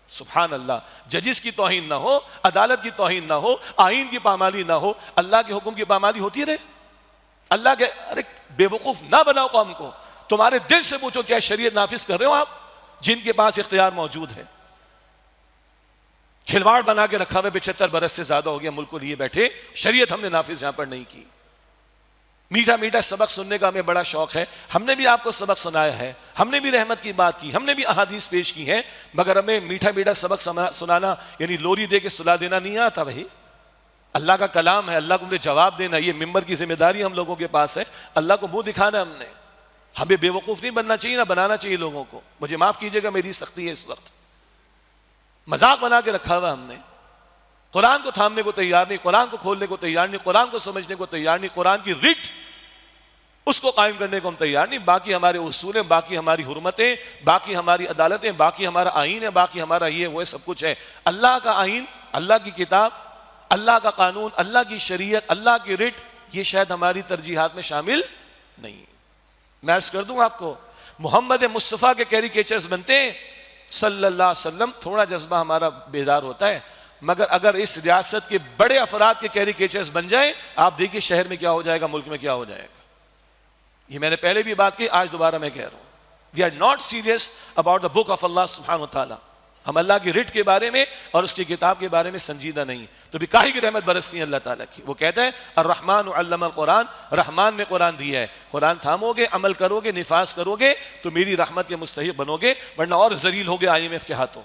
سبحان اللہ. ججز کی توہین نہ ہو، عدالت کی توہین نہ ہو، آئین کی پامالی نہ ہو، اللہ کے حکم کی پامالی ہوتی رہے. اللہ کے ارے بے وقوف نہ بناؤ قوم کو. تمہارے دل سے پوچھو کیا شریعت نافذ کر رہے ہو آپ، جن کے پاس اختیار موجود ہے؟ کھلواڑ بنا کے رکھا ہوا 75 برس سے زیادہ ہو گیا ملک کو لیے بیٹھے، شریعت ہم نے نافذ یہاں پر نہیں کی. میٹھا میٹھا سبق سننے کا ہمیں بڑا شوق ہے. ہم نے بھی آپ کو سبق سنایا ہے، ہم نے بھی رحمت کی بات کی، ہم نے بھی احادیث پیش کی ہیں، مگر ہمیں میٹھا میٹھا سبق سنانا یعنی لوری دے کے سلا دینا نہیں آتا. بھائی اللہ کا کلام ہے، اللہ کو مجھے جواب دینا، یہ ممبر کی ذمہ داری ہم لوگوں کے پاس ہے. اللہ کو منہ دکھانا ہم نے. ہمیں بے وقوف نہیں بننا چاہیے، نہ بنانا چاہیے لوگوں کو. مجھے معاف کیجیے گا میری سختی ہے اس وقت. مذاق بنا کے رکھا ہوا ہم نے. قرآن کو تھامنے کو تیار نہیں، قرآن کو کھولنے کو تیار نہیں، قرآن کو سمجھنے کو تیار نہیں، قرآن کی ریٹ اس کو قائم کرنے کو ہم تیار نہیں. باقی ہمارے اصول ہیں، باقی ہماری حرمتیں، باقی ہماری عدالتیں، باقی ہمارا آئین ہے، باقی ہمارا یہ وہ سب کچھ ہے. اللہ کا آئین، اللہ کی کتاب، اللہ کا قانون، اللہ کی شریعت، اللہ کی ریٹ، یہ شاید ہماری ترجیحات میں شامل نہیں. میں عرض کر دوں آپ کو، محمد مصطفیٰ کے کیریکیچرز بنتے ہیں صلی اللہ علیہ وسلم، تھوڑا جذبہ ہمارا بیدار ہوتا ہے، مگر اگر اس ریاست کے بڑے افراد کے کیریکیچرز بن جائیں، آپ دیکھیے شہر میں کیا ہو جائے گا، ملک میں کیا ہو جائے گا. یہ میں نے پہلے بھی بات کی، آج دوبارہ میں کہہ رہا ہوں. We are not serious about the book of Allah سبحانہ وتعالی. ہم اللہ کی رٹ کے بارے میں اور اس کی کتاب کے بارے میں سنجیدہ نہیں. تو بھی کاہی کی رحمت برستی ہے اللہ تعالیٰ کی. وہ کہتا ہے الرحمن علم القرآن، رحمان نے قرآن دیا ہے. قرآن تھامو گے، عمل کرو گے، نفاذ کرو گے تو میری رحمت کے مستحق بنو گے، ورنہ اور ذلیل ہوگے IMF کے ہاتھوں،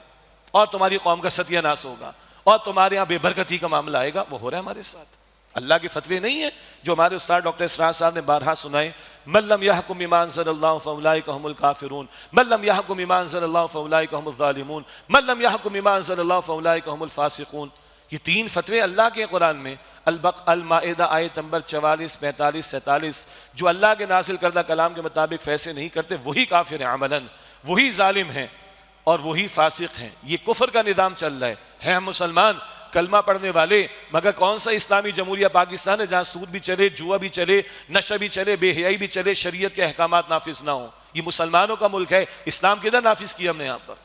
اور تمہاری قوم کا ستیہ ناس ہوگا، اور تمہارے یہاں بے برکتی کا معاملہ آئے گا. وہ ہو رہا ہے ہمارے ساتھ. اللہ کے فتوے نہیں ہیں جو ہمارے استاد ڈاکٹر اسرار صاحب نے بارہا سنائے. من لم يحكم بما انزل الله فاولئك هم الكافرون، من لم يحكم بما انزل الله فاولئك هم الظالمون، من لم يحكم بما انزل الله فاولئك هم الفاسقون. یہ تین فتوے اللہ کے قرآن میں المائدہ آیت نمبر 44، 45، 47، جو اللہ کے نازل کردہ کلام کے مطابق فیصلے نہیں کرتے وہی کافر ہیں عملاً، وہی ظالم ہیں اور وہی فاسق ہیں. یہ کفر کا نظام چل رہا ہے ہم مسلمان کلمہ پڑھنے والے، مگر کون سا اسلامی جمہوریہ پاکستان ہے جہاں سود بھی چلے، جوا بھی چلے، نشہ بھی چلے، بے حیائی بھی چلے، شریعت کے احکامات نافذ نہ ہوں. یہ مسلمانوں کا ملک ہے، اسلام کدھر نافذ کیا ہم نے یہاں پر؟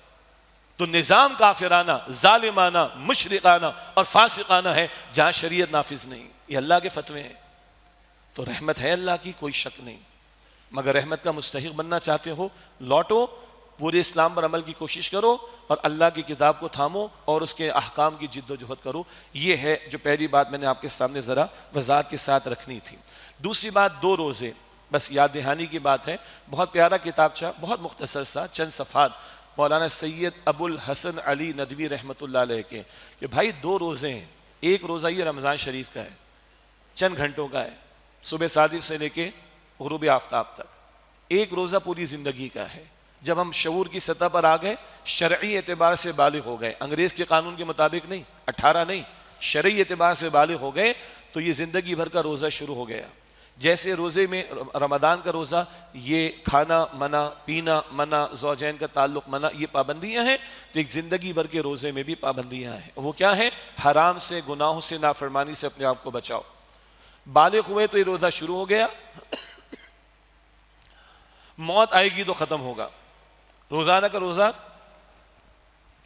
تو نظام کافرانہ، ظالمانہ، مشرکانہ اور فاسقانہ ہے جہاں شریعت نافذ نہیں. یہ اللہ کے فتوے ہیں. تو رحمت ہے اللہ کی، کوئی شک نہیں، مگر رحمت کا مستحق بننا چاہتے ہو، لوٹو، پورے اسلام پر عمل کی کوشش کرو اور اللہ کی کتاب کو تھامو اور اس کے احکام کی جد و جہد کرو. یہ ہے جو پہلی بات میں نے آپ کے سامنے ذرا وضاحت کے ساتھ رکھنی تھی. دوسری بات 2 روزے، بس یاد دہانی کی بات ہے. بہت پیارا کتابچہ، بہت مختصر سا، چند صفحات، مولانا سید ابو الحسن علی ندوی رحمۃ اللہ علیہ کے، کہ بھائی 2 روزے ہیں. ایک روزہ یہ رمضان شریف کا ہے، چند گھنٹوں کا ہے، صبح صادق سے لے کے غروب آفتاب تک. ایک روزہ پوری زندگی کا ہے. جب ہم شعور کی سطح پر آ گئے، شرعی اعتبار سے بالغ ہو گئے، انگریز کے قانون کے مطابق نہیں، 18 نہیں، شرعی اعتبار سے بالغ ہو گئے، تو یہ زندگی بھر کا روزہ شروع ہو گیا. جیسے روزے میں رمضان کا روزہ یہ کھانا منع، پینا منع، زوجین کا تعلق منع، یہ پابندیاں ہیں، تو ایک زندگی بھر کے روزے میں بھی پابندیاں ہیں. وہ کیا ہیں؟ حرام سے، گناہوں سے، نافرمانی سے اپنے آپ کو بچاؤ. بالغ ہوئے تو یہ روزہ شروع ہو گیا، موت آئے گی تو ختم ہوگا. روزانہ کا روزہ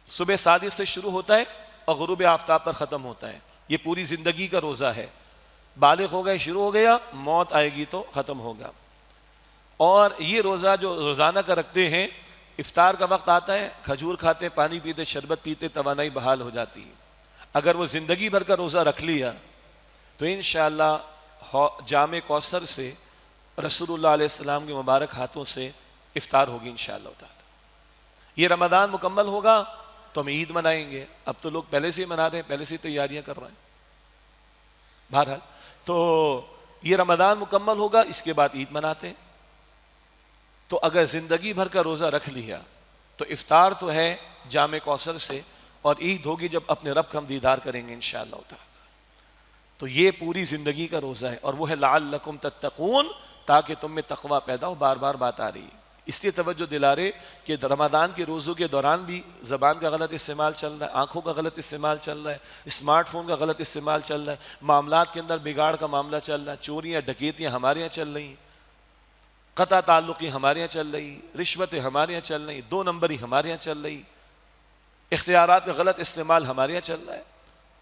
صبح صادق سے شروع ہوتا ہے اور غروب آفتاب پر ختم ہوتا ہے. یہ پوری زندگی کا روزہ ہے. بالغ ہو گئے، شروع ہو گیا، موت آئے گی تو ختم ہوگا. اور یہ روزہ جو روزانہ کا رکھتے ہیں، افطار کا وقت آتا ہے، کھجور کھاتے، پانی پیتے، شربت پیتے، توانائی بحال ہو جاتی ہے. اگر وہ زندگی بھر کا روزہ رکھ لیا تو انشاءاللہ جام کوثر سے رسول اللہ علیہ السلام کے مبارک ہاتھوں سے افطار ہوگی انشاءاللہ تعالی. یہ رمضان مکمل ہوگا تو ہم عید منائیں گے. اب تو لوگ پہلے سے ہی منا رہے ہیں، پہلے سے تیاریاں کر رہے ہیں. بہرحال تو یہ رمضان مکمل ہوگا، اس کے بعد عید مناتے ہیں. تو اگر زندگی بھر کا روزہ رکھ لیا تو افطار تو ہے جام کوثر سے، اور عید ہوگی جب اپنے رب کا ہم دیدار کریں گے انشاءاللہ تعالی. تو یہ پوری زندگی کا روزہ ہے، اور وہ ہے لعلکم تتقون، تاکہ تم میں تقوی پیدا ہو. بار بار بات آ رہی ہے، اس لیے توجہ دلا رہے کہ رمضان کے روزوں کے دوران بھی زبان کا غلط استعمال چل رہا ہے، آنکھوں کا غلط استعمال چل رہا ہے، اسمارٹ فون کا غلط استعمال چل رہا ہے، معاملات کے اندر بگاڑ کا معاملہ چل رہا ہے، چوریاں ڈکیتیاں ہمارے یہاں چل رہی ہیں، قطع تعلقی ہمارے یہاں چل رہی، رشوتیں ہمارے یہاں چل رہی، 2 نمبری ہمارے یہاں چل رہی، اختیارات کا غلط استعمال ہمارے یہاں چل رہا ہے،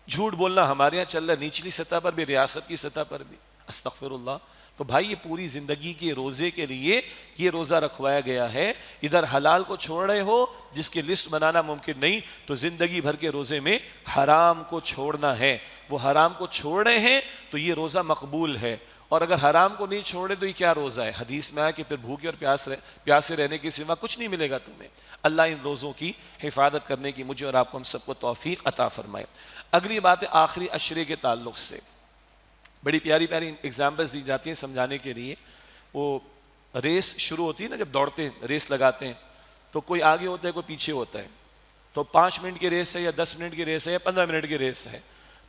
جھوٹ بولنا ہمارے یہاں چل رہا ہے، نچلی سطح پر بھی، ریاست کی سطح پر بھی. استغفر اللہ. تو بھائی یہ پوری زندگی کے روزے کے لیے یہ روزہ رکھوایا گیا ہے. ادھر حلال کو چھوڑ رہے ہو جس کی لسٹ بنانا ممکن نہیں، تو زندگی بھر کے روزے میں حرام کو چھوڑنا ہے. وہ حرام کو چھوڑ رہے ہیں تو یہ روزہ مقبول ہے. اور اگر حرام کو نہیں چھوڑے تو یہ کیا روزہ ہے؟ حدیث میں آیا کہ پھر بھوکے اور پیاسے رہنے کے سوا کچھ نہیں ملے گا تمہیں. اللہ ان روزوں کی حفاظت کرنے کی مجھے اور آپ کو ہم سب کو توفیق عطا فرمائے. اگلی بات ہے آخری عشرے کے تعلق سے. بڑی پیاری پیاری ایگزامپلس دی جاتی ہیں سمجھانے کے لیے. وہ ریس شروع ہوتی ہے نا، جب دوڑتے ہیں، ریس لگاتے ہیں، تو کوئی آگے ہوتا ہے کوئی پیچھے ہوتا ہے. تو 5 منٹ کی ریس ہے یا 10 منٹ کی ریس ہے یا 15 منٹ کی ریس ہے.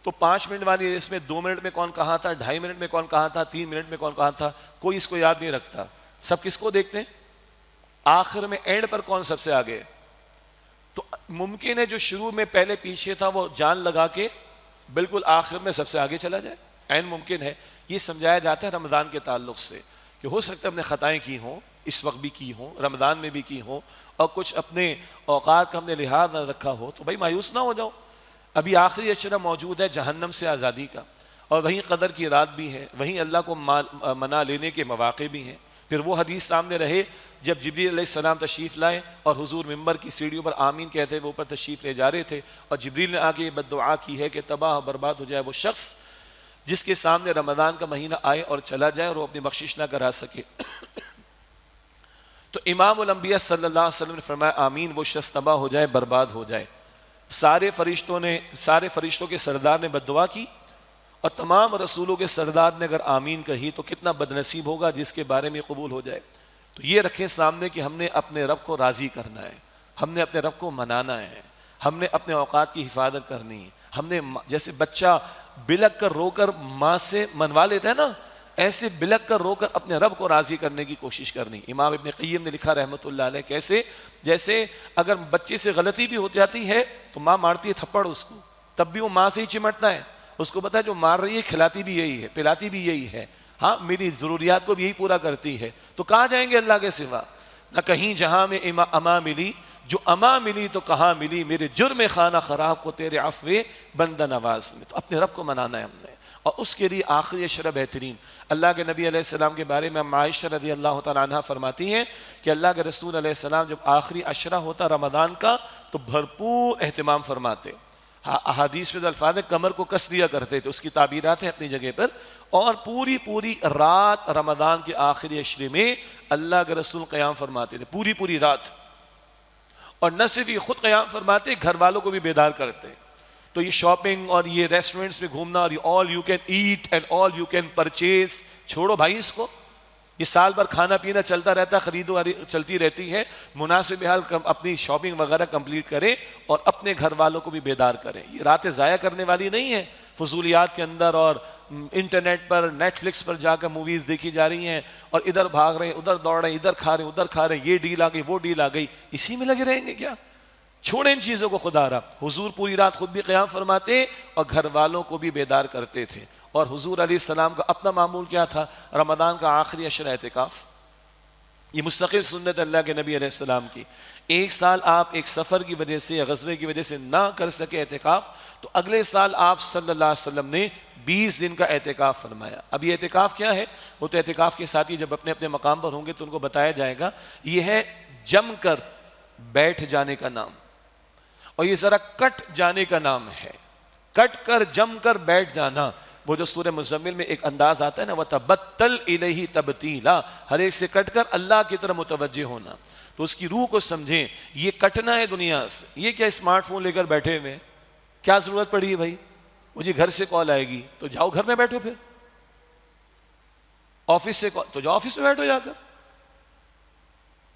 تو 5 منٹ والی ریس میں 2 منٹ میں کون کہاں تھا، 2.5 منٹ میں کون کہاں تھا، 3 منٹ میں کون کہاں تھا، کوئی اس کو یاد نہیں رکھتا. سب کس کو دیکھتے ہیں؟ آخر میں اینڈ پر کون سب سے آگے. تو ممکن ہے جو شروع میں پہلے پیچھے تھا وہ جان لگا کے بالکل آخر میں سب سے آگے چلا جائے. عین ممکن ہے. یہ سمجھایا جاتا ہے رمضان کے تعلق سے کہ ہو سکتا ہے اپنے خطائیں کی ہوں، اس وقت بھی کی ہوں، رمضان میں بھی کی ہوں، اور کچھ اپنے اوقات کا ہم نے لحاظ نہ رکھا ہو، تو بھائی مایوس نہ ہو جاؤ. ابھی آخری اشرہ موجود ہے جہنم سے آزادی کا، اور وہیں قدر کی رات بھی ہے، وہیں اللہ کو منا لینے کے مواقع بھی ہیں۔ پھر وہ حدیث سامنے رہے جب جبریل علیہ السلام تشریف لائے اور حضور ممبر کی سیڑھیوں پر آمین کہتے ہوئے اوپر تشریف لے جا رہے تھے، اور جبریل نے آگے یہ بد دعا کی ہے کہ تباہ و برباد ہو جائے وہ شخص جس کے سامنے رمضان کا مہینہ آئے اور چلا جائے اور وہ اپنی بخشش نہ کرا سکے۔ تو امام الانبیاء صلی اللہ علیہ وسلم نے فرمایا آمین، وہ شخص تباہ ہو جائے، برباد ہو جائے۔ سارے فرشتوں کے سردار نے بد دعا کی، اور تمام رسولوں کے سردار نے اگر آمین کہی تو کتنا بد نصیب ہوگا جس کے بارے میں قبول ہو جائے۔ تو یہ رکھیں سامنے کہ ہم نے اپنے رب کو راضی کرنا ہے، ہم نے اپنے رب کو منانا ہے، ہم نے اپنے اوقات کی حفاظت کرنی ہے۔ ہم نے جیسے بچہ بلک کر رو کر ماں سے منوا لیتا ہے نا، ایسے بلک کر رو کر اپنے رب کو راضی کرنے کی کوشش کرنی۔ امام ابن قیم نے لکھا رحمۃ اللہ علیہ، کیسے؟ جیسے اگر بچے سے غلطی بھی ہو جاتی ہے تو ماں مارتی ہے تھپڑ اس کو، تب بھی وہ ماں سے ہی چمٹتا ہے، اس کو پتا ہے جو مار رہی ہے کھلاتی بھی یہی ہے، پلاتی بھی یہی ہے، ہاں میری ضروریات کو بھی یہی پورا کرتی ہے۔ تو کہاں جائیں گے اللہ کے سوا؟ نہ کہیں جہاں میں اما ملی، جو اما ملی تو کہاں ملی، میرے جرم خانہ خراب کو تیرے عفو بندہ نواز میں۔ تو اپنے رب کو منانا ہے ہم نے، اور اس کے لیے آخری اشرہ بہترین۔ اللہ کے نبی علیہ السلام کے بارے میں عائشہ رضی اللہ تعالیٰ عنہ فرماتی ہیں کہ اللہ کے رسول علیہ السلام جب آخری اشرہ ہوتا رمضان کا تو بھرپور اہتمام فرماتے۔ احادیث میں الفاظ ہے کمر کو کس دیا کرتے تھے، اس کی تعبیرات ہیں اپنی جگہ پر، اور پوری رات رمضان کے آخری اشرے میں اللہ کے رسول قیام فرماتے تھے، پوری رات۔ اور نہ صرف یہ خود قیام فرماتے، گھر والوں کو بھی بیدار کرتے۔ تو یہ شاپنگ اور یہ ریسٹورنٹس میں گھومنا اور یہ all you can eat and all you can purchase, چھوڑو بھائی اس کو، یہ سال بھر کھانا پینا چلتا رہتا ہے، خرید و چلتی رہتی ہے، مناسب حال اپنی شاپنگ وغیرہ کمپلیٹ کریں اور اپنے گھر والوں کو بھی بیدار کریں۔ یہ راتیں ضائع کرنے والی نہیں ہیں فضولیات کے اندر، اور انٹرنیٹ پر نیٹ فلکس پر جا کر موویز دیکھی جا رہی ہیں، اور ادھر بھاگ رہے ہیں، ادھر دوڑ رہے ہیں، ادھر کھا رہے ہیں، ادھر کھا رہے ہیں، یہ ڈیل آ گئی، وہ ڈیل آ گئی، اسی میں لگے رہیں گے کیا؟ چھوڑیں ان چیزوں کو خدا را۔ حضور پوری رات خود بھی قیام فرماتے اور گھر والوں کو بھی بیدار کرتے تھے۔ اور حضور علیہ السلام کا اپنا معمول کیا تھا؟ رمضان کا آخری اشرہ اعتکاف، یہ مستقل سنت اللہ کے نبی علیہ السلام کی۔ ایک سال آپ ایک سفر کی وجہ سے یا غزوے کی وجہ سے نہ کر سکے اعتکاف، تو اگلے سال آپ صلی اللہ علیہ وسلم نے 20 دن کا اعتکاف فرمایا۔ اب یہ اعتکاف کیا ہے؟ وہ تو اعتکاف کے ساتھی جب اپنے اپنے مقام پر ہوں گے تو ان کو بتایا جائے گا۔ یہ ہے جم کر بیٹھ جانے کا نام، اور یہ ذرا کٹ جانے کا نام ہے۔ کٹ کر جم کر بیٹھ جانا، وہ جو سورہ مزمل میں ایک انداز آتا ہے نا، وَتَبَتَّلْ إِلَيْهِ تَبْتِيلًا، ہر ایک سے کٹ کر اللہ کی طرف متوجہ ہونا۔ تو اس کی روح کو سمجھیں، یہ کٹنا ہے دنیا سے۔ یہ کیا اسمارٹ فون لے کر بیٹھے ہوئے، کیا ضرورت پڑی ہے بھائی؟ مجھے گھر سے کال آئے گی تو جاؤ گھر میں بیٹھو، پھر آفس سے کال تو جاؤ آفس میں بیٹھو جا کر۔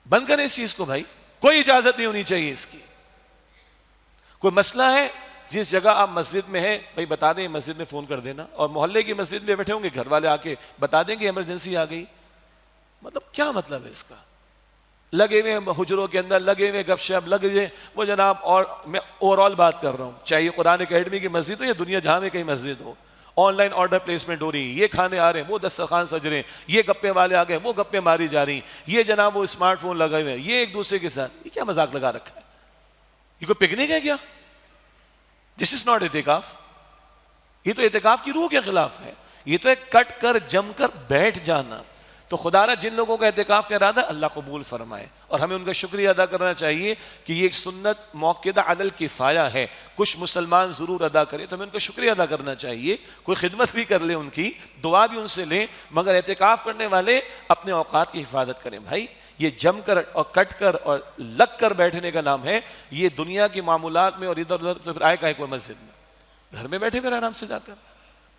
بند کریں اس چیز کو بھائی، کوئی اجازت نہیں ہونی چاہیے اس کی۔ کوئی مسئلہ ہے جس جگہ آپ مسجد میں ہیں، بھائی بتا دیں، مسجد میں فون کر دینا، اور محلے کی مسجد میں بیٹھے ہوں گے، گھر والے آ کے بتا دیں گے ایمرجنسی آ گئی۔ مطلب کیا مطلب ہے اس کا؟ لگے ہوئے حجروں کے اندر، لگے ہوئے گپ شپ، لگے ہوئے وہ جناب۔ اور میں اوور آل بات کر رہا ہوں، چاہے قرآن اکیڈمی کی مسجد ہو یا دنیا جہاں میں کہیں مسجد ہو، آن لائن آرڈر پلیسمنٹ ہو رہی، یہ کھانے آ رہے ہیں، وہ دسترخوان سج رہے ہیں، یہ گپے والے آ گئے، وہ گپے ماری جا رہی، یہ جناب وہ اسمارٹ فون لگے ہوئے ہیں، یہ ایک دوسرے کے ساتھ، یہ کیا مذاق لگا رکھا ہے؟ یہ کوئی پکنک ہے کیا؟ دس از ناٹ اعتکاف۔ یہ تو اعتکاف کی روح کے خلاف ہے۔ یہ تو ایک کٹ کر جم کر بیٹھ جانا۔ تو خدا را جن لوگوں کا اعتکاف کا ارادہ اللہ قبول فرمائے، اور ہمیں ان کا شکریہ ادا کرنا چاہیے کہ یہ ایک سنت موقدہ علی الکفایہ ہے، کچھ مسلمان ضرور ادا کریں، تو ہمیں ان کا شکریہ ادا کرنا چاہیے۔ کوئی خدمت بھی کر لے، ان کی دعا بھی ان سے لیں، مگر اعتکاف کرنے والے اپنے اوقات کی حفاظت کریں بھائی۔ یہ جم کر اور کٹ کر اور لگ کر بیٹھنے کا نام ہے۔ یہ دنیا کے معمولات میں اور ادھر ادھر تو پھر آئے کا ہے کوئی مسجد میں؟ گھر میں بیٹھے پھر آرام سے جا کر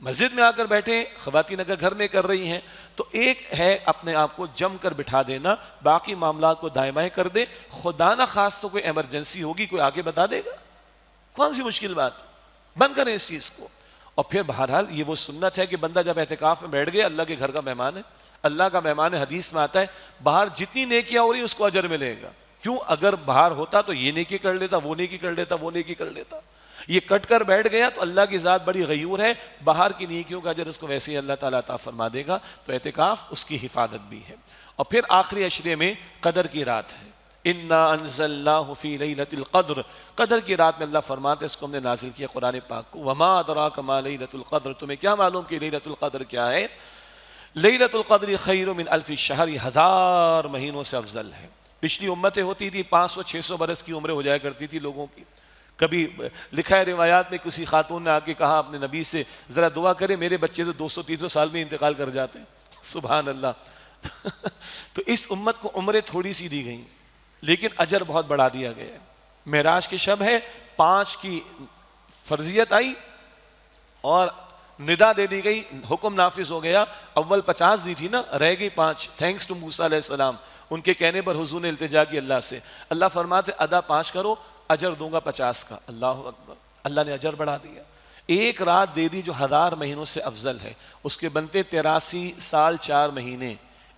مسجد میں آ کر بیٹھے، خواتین اگر گھر میں کر رہی ہیں تو ایک ہے اپنے آپ کو جم کر بٹھا دینا، باقی معاملات کو دائیں بائیں کر دے۔ خدا نہ خاص تو کوئی ایمرجنسی ہوگی، کوئی آگے بتا دے گا، کون سی مشکل بات؟ بند کریں اس چیز کو۔ اور پھر بہرحال یہ وہ سنت ہے کہ بندہ جب اعتکاف میں بیٹھ گیا، اللہ کے گھر کا مہمان ہے، اللہ کا مہمان ہے۔ حدیث میں آتا ہے باہر جتنی نیکیاں ہو رہی اس کو اجر ملے گا۔ کیوں؟ اگر باہر ہوتا تو یہ نیکی کر لیتا، وہ نیکی کر لیتا، وہ نیکی کر لیتا۔ یہ کٹ کر بیٹھ گیا تو اللہ کی ذات بڑی غیور ہے، باہر کی نیکیوں کا اجر اس کو ویسے ہی اللہ تعالیٰ عطا فرما دے گا۔ تو اعتکاف اس کی حفاظت بھی ہے۔ اور پھر آخری عشرے میں قدر کی رات ہے۔ انا انزلناہ فی لیلۃ القدر، قدر کی رات میں اللہ فرماتے ہیں اس کو ہم نے نازل کیا قرآن پاک کو. وما ادراک ما لیلۃ القدر، تمہیں کیا معلوم کہ لیلۃ القدر کیا ہے؟ لیلۃ القدر خیر من الف شہر، 1000 مہینوں سے افضل ہے. پچھلی امتیں ہوتی تھی 500-600 برس کی عمریں ہو جایا کرتی تھی لوگوں کی. کبھی لکھا ہے روایات میں کسی خاتون نے آ کے کہا اپنے نبی سے ذرا دعا کرے میرے بچے تو 200-300 سال میں انتقال کر جاتے ہیں. سبحان اللہ. تو اس امت کو عمریں تھوڑی سی دی گئیں لیکن اجر بہت بڑھا دیا گیا ہے. معراج کی شب ہے، 5 کی فرضیت آئی اور ندا دے دی گئی، حکم نافذ ہو گیا. اول 50 دی تھی نا، رہ گئی 5. تھینکس ٹو موسیٰ علیہ السلام، ان کے کہنے پر حضور نے التجا کی اللہ سے. اللہ فرماتے ادا 5 کرو، اجر دوں گا 50 کا. اللہ اکبر، اللہ نے اجر بڑھا دیا. ایک رات دے دی جو 1000 مہینوں سے افضل ہے. اس کے بنتے 83 سال 4 مہینے،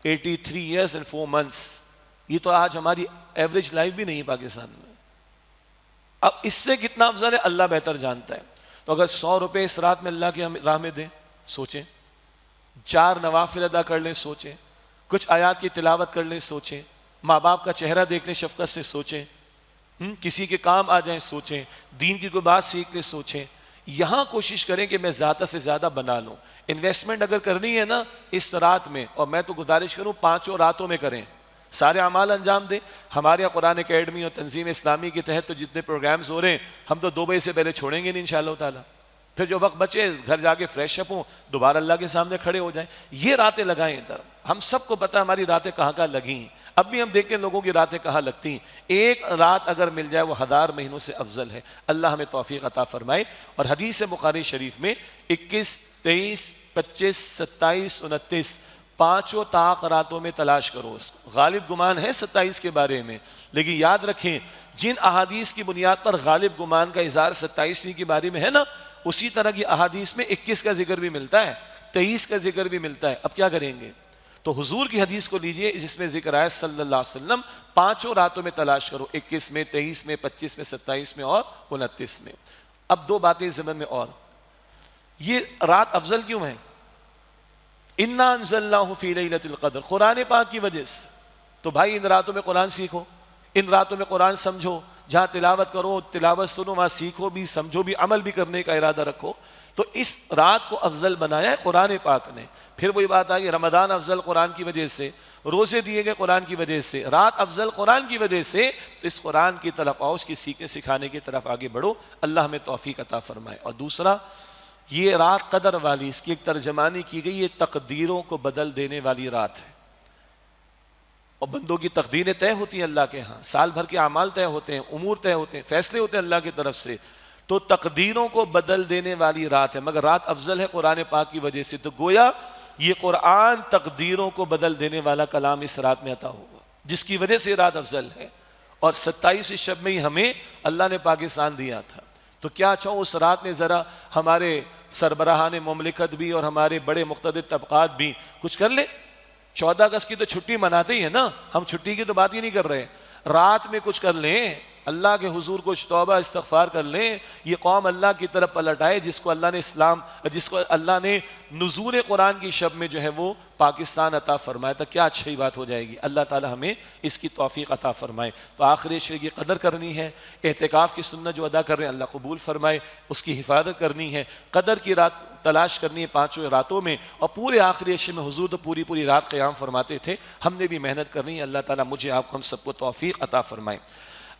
83 years and 4 months. یہ تو آج ہماری ایوریج لائف بھی نہیں پاکستان میں. اب اس سے کتنا افضل ہے اللہ بہتر جانتا ہے. تو اگر 100 روپے اس رات میں اللہ کی راہ میں دیں، سوچیں. 4 نوافل ادا کر لیں، سوچیں. کچھ آیات کی تلاوت کر لیں، سوچیں. ماں باپ کا چہرہ دیکھ لیں شفقت سے، سوچیں. کسی کے کام آ جائیں، سوچیں. دین کی کوئی بات سیکھ لیں، سوچیں. یہاں کوشش کریں کہ میں زیادہ سے زیادہ بنا لوں. انویسٹمنٹ اگر کرنی ہے نا اس رات میں، اور میں تو گزارش کروں 5 راتوں میں کریں، سارے اعمال انجام دیں. ہمارے یہاں قرآن اکیڈمی اور تنظیم اسلامی کے تحت تو جتنے پروگرامز ہو رہے ہیں ہم تو 2 بجے سے پہلے چھوڑیں گے نہیں انشاءاللہ تعالیٰ. پھر جو وقت بچے گھر جا کے فریش اپ ہوں، دوبارہ اللہ کے سامنے کھڑے ہو جائیں. یہ راتیں لگائیں ادھر. ہم سب کو پتہ ہے ہماری راتیں کہاں کہاں لگیں. اب بھی ہم دیکھتے ہیں لوگوں کی راتیں کہاں لگتی ہیں. ایک رات اگر مل جائے وہ 1000 مہینوں سے افضل ہے. اللہ ہمیں توفیق عطا فرمائے. اور حدیث بخاری شریف میں 21 23 25 27 29 5 طاق راتوں میں تلاش کرو. اس کو غالب گمان ہے 27 کے بارے میں، لیکن یاد رکھیں جن احادیث کی بنیاد پر غالب گمان کا اظہار 27ویں کے بارے میں ہے نا، اسی طرح کی احادیث میں 21 کا ذکر بھی ملتا ہے، 23 کا ذکر بھی ملتا ہے. اب کیا کریں گے؟ تو حضور کی حدیث کو لیجئے جس میں ذکر آیا صلی اللہ علیہ وسلم 5 راتوں میں تلاش کرو، 21 میں، 23 میں، 25 میں، 27 میں اور 29 میں. اب 2 باتیں اس ضمن میں اور، یہ رات افضل کیوں ہے؟ انا انزلناہ فی لیلۃ القدر، قرآن پاک کی وجہ سے. تو بھائی ان راتوں میں قرآن سیکھو، ان راتوں میں قرآن سمجھو. جہاں تلاوت کرو، تلاوت سنو، وہاں سیکھو بھی، سمجھو بھی، عمل بھی کرنے کا ارادہ رکھو. تو اس رات کو افضل بنایا ہے قرآن پاک نے. پھر وہی بات آ گئی، رمضان افضل قرآن کی وجہ سے، روزے دیے گئے قرآن کی وجہ سے، رات افضل قرآن کی وجہ سے. اس قرآن کی طرف آؤ، اس کی سیکھنے سکھانے کی طرف آگے بڑھو. اللہ ہمیں توفیق عطا فرمائے. اور دوسرا، یہ رات قدر والی، اس کی ایک ترجمانی کی گئی، یہ تقدیروں کو بدل دینے والی رات ہے. اور بندوں کی تقدیریں طے ہوتی ہیں اللہ کے ہاں، سال بھر کے اعمال طے ہوتے ہیں، امور طے ہوتے ہیں، فیصلے ہوتے ہیں اللہ کی طرف سے. تو تقدیروں کو بدل دینے والی رات ہے، مگر رات افضل ہے قرآن پاک کی وجہ سے. تو گویا یہ قرآن تقدیروں کو بدل دینے والا کلام اس رات میں عطا ہوا، جس کی وجہ سے رات افضل ہے. اور 27ویں شب میں ہی ہمیں اللہ نے پاکستان دیا تھا. تو کیا چاہو اس رات میں ذرا ہمارے سربراہان مملکت بھی اور ہمارے بڑے مقتدر طبقات بھی کچھ کر لیں. 14 اگست کی تو چھٹی مناتے ہی ہیں نا، ہم چھٹی کی تو بات ہی نہیں کر رہے. رات میں کچھ کر لیں، اللہ کے حضور کچھ توبہ استغفار کر لیں. یہ قوم اللہ کی طرف پلٹ آئے جس کو اللہ نے نزول قرآن کی شب میں جو ہے وہ پاکستان عطا فرمایا تھا. کیا اچھی بات ہو جائے گی. اللہ تعالی ہمیں اس کی توفیق عطا فرمائے. تو آخری شے کی قدر کرنی ہے، اعتکاف کی سنت جو ادا کر رہے ہیں اللہ قبول فرمائے، اس کی حفاظت کرنی ہے. قدر کی رات تلاش کرنی ہے 5 راتوں میں. اور پورے آخری عشرے میں حضور تو پوری رات قیام فرماتے تھے. ہم نے بھی محنت کرنی ہے. اللہ تعالیٰ مجھے آپ کو ہم سب کو توفیق عطا فرمائے.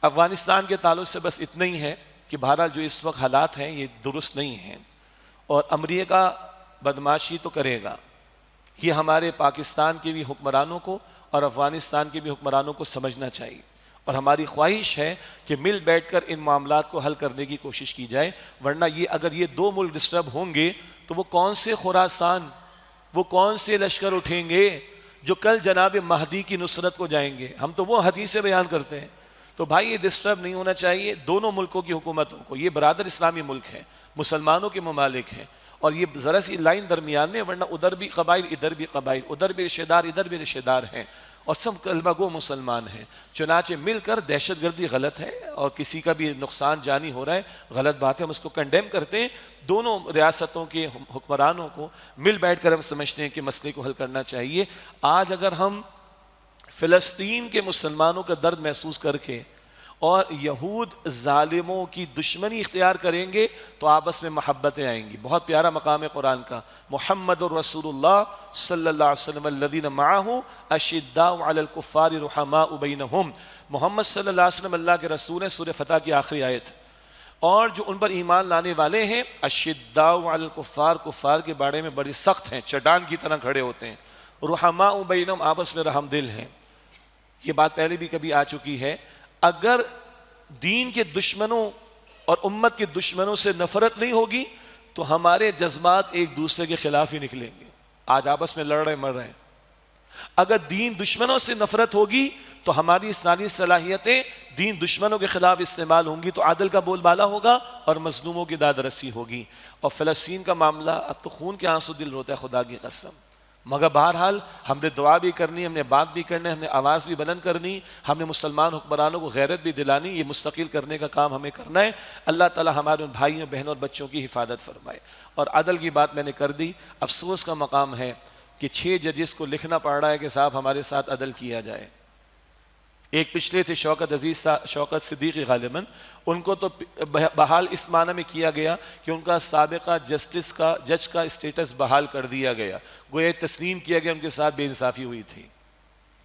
افغانستان کے تعلق سے بس اتنا ہی ہے کہ بہرحال جو اس وقت حالات ہیں یہ درست نہیں ہیں، اور امریکہ بدماشی تو کرے گا. یہ ہمارے پاکستان کے بھی حکمرانوں کو اور افغانستان کے بھی حکمرانوں کو سمجھنا چاہیے. اور ہماری خواہش ہے کہ مل بیٹھ کر ان معاملات کو حل کرنے کی کوشش کی جائے. ورنہ اگر یہ 2 ملک ڈسٹرب ہوں گے تو وہ کون سے خراسان، وہ کون سے لشکر اٹھیں گے جو کل جناب مہدی کی نصرت کو جائیں گے؟ ہم تو وہ حدیثیں بیان کرتے ہیں. تو بھائی یہ ڈسٹرب نہیں ہونا چاہیے دونوں ملکوں کی حکومتوں کو. یہ برادر اسلامی ملک ہیں، مسلمانوں کے ممالک ہیں، اور یہ ذرا سی لائن درمیان میں، ورنہ ادھر بھی قبائل ادھر بھی قبائل، ادھر بھی رشتہ دار ادھر بھی رشتہ دار ہیں، اور سب کلمہ گو مسلمان ہیں. چنانچہ مل کر دہشت گردی غلط ہے، اور کسی کا بھی نقصان جانی ہو رہا ہے غلط بات ہے، ہم اس کو کنڈیم کرتے ہیں. دونوں ریاستوں کے حکمرانوں کو مل بیٹھ کر ہم سمجھتے ہیں کہ مسئلے کو حل کرنا چاہیے. آج اگر ہم فلسطین کے مسلمانوں کا درد محسوس کر کے اور یہود ظالموں کی دشمنی اختیار کریں گے تو آپس میں محبتیں آئیں گی. بہت پیارا مقام ہے قرآن کا. محمد الرسول اللہ صلی اللہ علیہ وسلم الذین معہ اشداء علی الکفار رحماء بینہم. محمد صلی اللہ علیہ وسلم اللہ کے رسول ہیں. سورہ فتح کی آخری آیت. اور جو ان پر ایمان لانے والے ہیں اشداء علی الکفار، کفار کے بارے میں بڑی سخت ہیں، چٹان کی طرح کھڑے ہوتے ہیں. رحماء بینہم، آپس میں رحم دل ہیں. یہ بات پہلے بھی کبھی آ چکی ہے. اگر دین کے دشمنوں اور امت کے دشمنوں سے نفرت نہیں ہوگی تو ہمارے جذبات ایک دوسرے کے خلاف ہی نکلیں گے. آج آپس میں لڑ رہے مر رہے ہیں. اگر دین دشمنوں سے نفرت ہوگی تو ہماری اسلامی صلاحیتیں دین دشمنوں کے خلاف استعمال ہوں گی، تو عدل کا بول بالا ہوگا اور مظلوموں کی داد رسی ہوگی. اور فلسطین کا معاملہ، اب تو خون کے آنسو دل روتا ہے خدا کی قسم. مگر بہرحال ہم نے دعا بھی کرنی، ہم نے بات بھی کرنی، ہم نے آواز بھی بلند کرنی، ہم نے مسلمان حکمرانوں کو غیرت بھی دلانی. یہ مستقل کرنے کا کام ہمیں کرنا ہے. اللہ تعالی ہمارے ان بھائیوں بہنوں اور بچوں کی حفاظت فرمائے. اور عدل کی بات میں نے کر دی. افسوس کا مقام ہے کہ 6 ججز کو لکھنا پڑ رہا ہے کہ صاحب ہمارے ساتھ عدل کیا جائے. ایک پچھلے تھے شوکت عزیز شوکت صدیقی غالباً، ان کو تو بحال اس معنی میں کیا گیا کہ ان کا سابقہ جج کا اسٹیٹس بحال کر دیا گیا. گویا تسلیم کیا گیا ان کے ساتھ بے انصافی ہوئی تھی.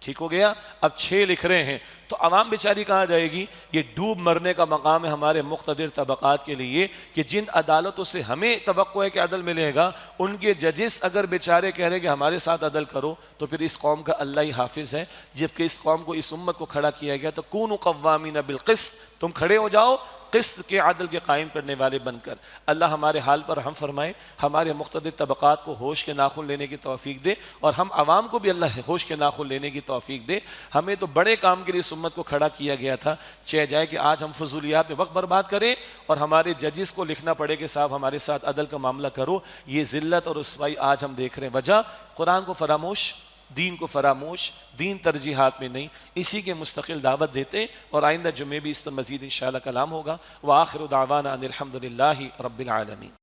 ٹھیک ہو گیا. اب 6 لکھ رہے ہیں تو عوام بیچاری کہاں جائے گی؟ یہ ڈوب مرنے کا مقام ہے ہمارے مقتدر طبقات کے لیے کہ جن عدالتوں سے ہمیں توقع ہے کہ عدل ملے گا، ان کے ججز اگر بیچارے کہہ رہے کہ ہمارے ساتھ عدل کرو تو پھر اس قوم کا اللہ ہی حافظ ہے. جبکہ اس قوم کو، اس امت کو کھڑا کیا گیا تو کونوا قوامین بالقسط، تم کھڑے ہو جاؤ قسط کے عدل کے قائم کرنے والے بن کر. اللہ ہمارے حال پر رحم فرمائے، ہمارے مقتدر طبقات کو ہوش کے ناخن لینے کی توفیق دے، اور ہم عوام کو بھی اللہ ہوش کے ناخن لینے کی توفیق دے. ہمیں تو بڑے کام کے لیے اس امت کو کھڑا کیا گیا تھا. چہ جائے کہ آج ہم فضولیات میں وقت برباد کریں اور ہمارے ججز کو لکھنا پڑے کہ صاحب ہمارے ساتھ عدل کا معاملہ کرو. یہ ذلت اور رسوائی آج ہم دیکھ رہے ہیں. وجہ قرآن کو فراموش، دین کو فراموش، دین ترجیحات میں نہیں. اسی کے مستقل دعوت دیتے، اور آئندہ جمعے بھی اس پر مزید انشاءاللہ کلام ہوگا. وآخر دعوانا ان الحمد للہ رب العالمین.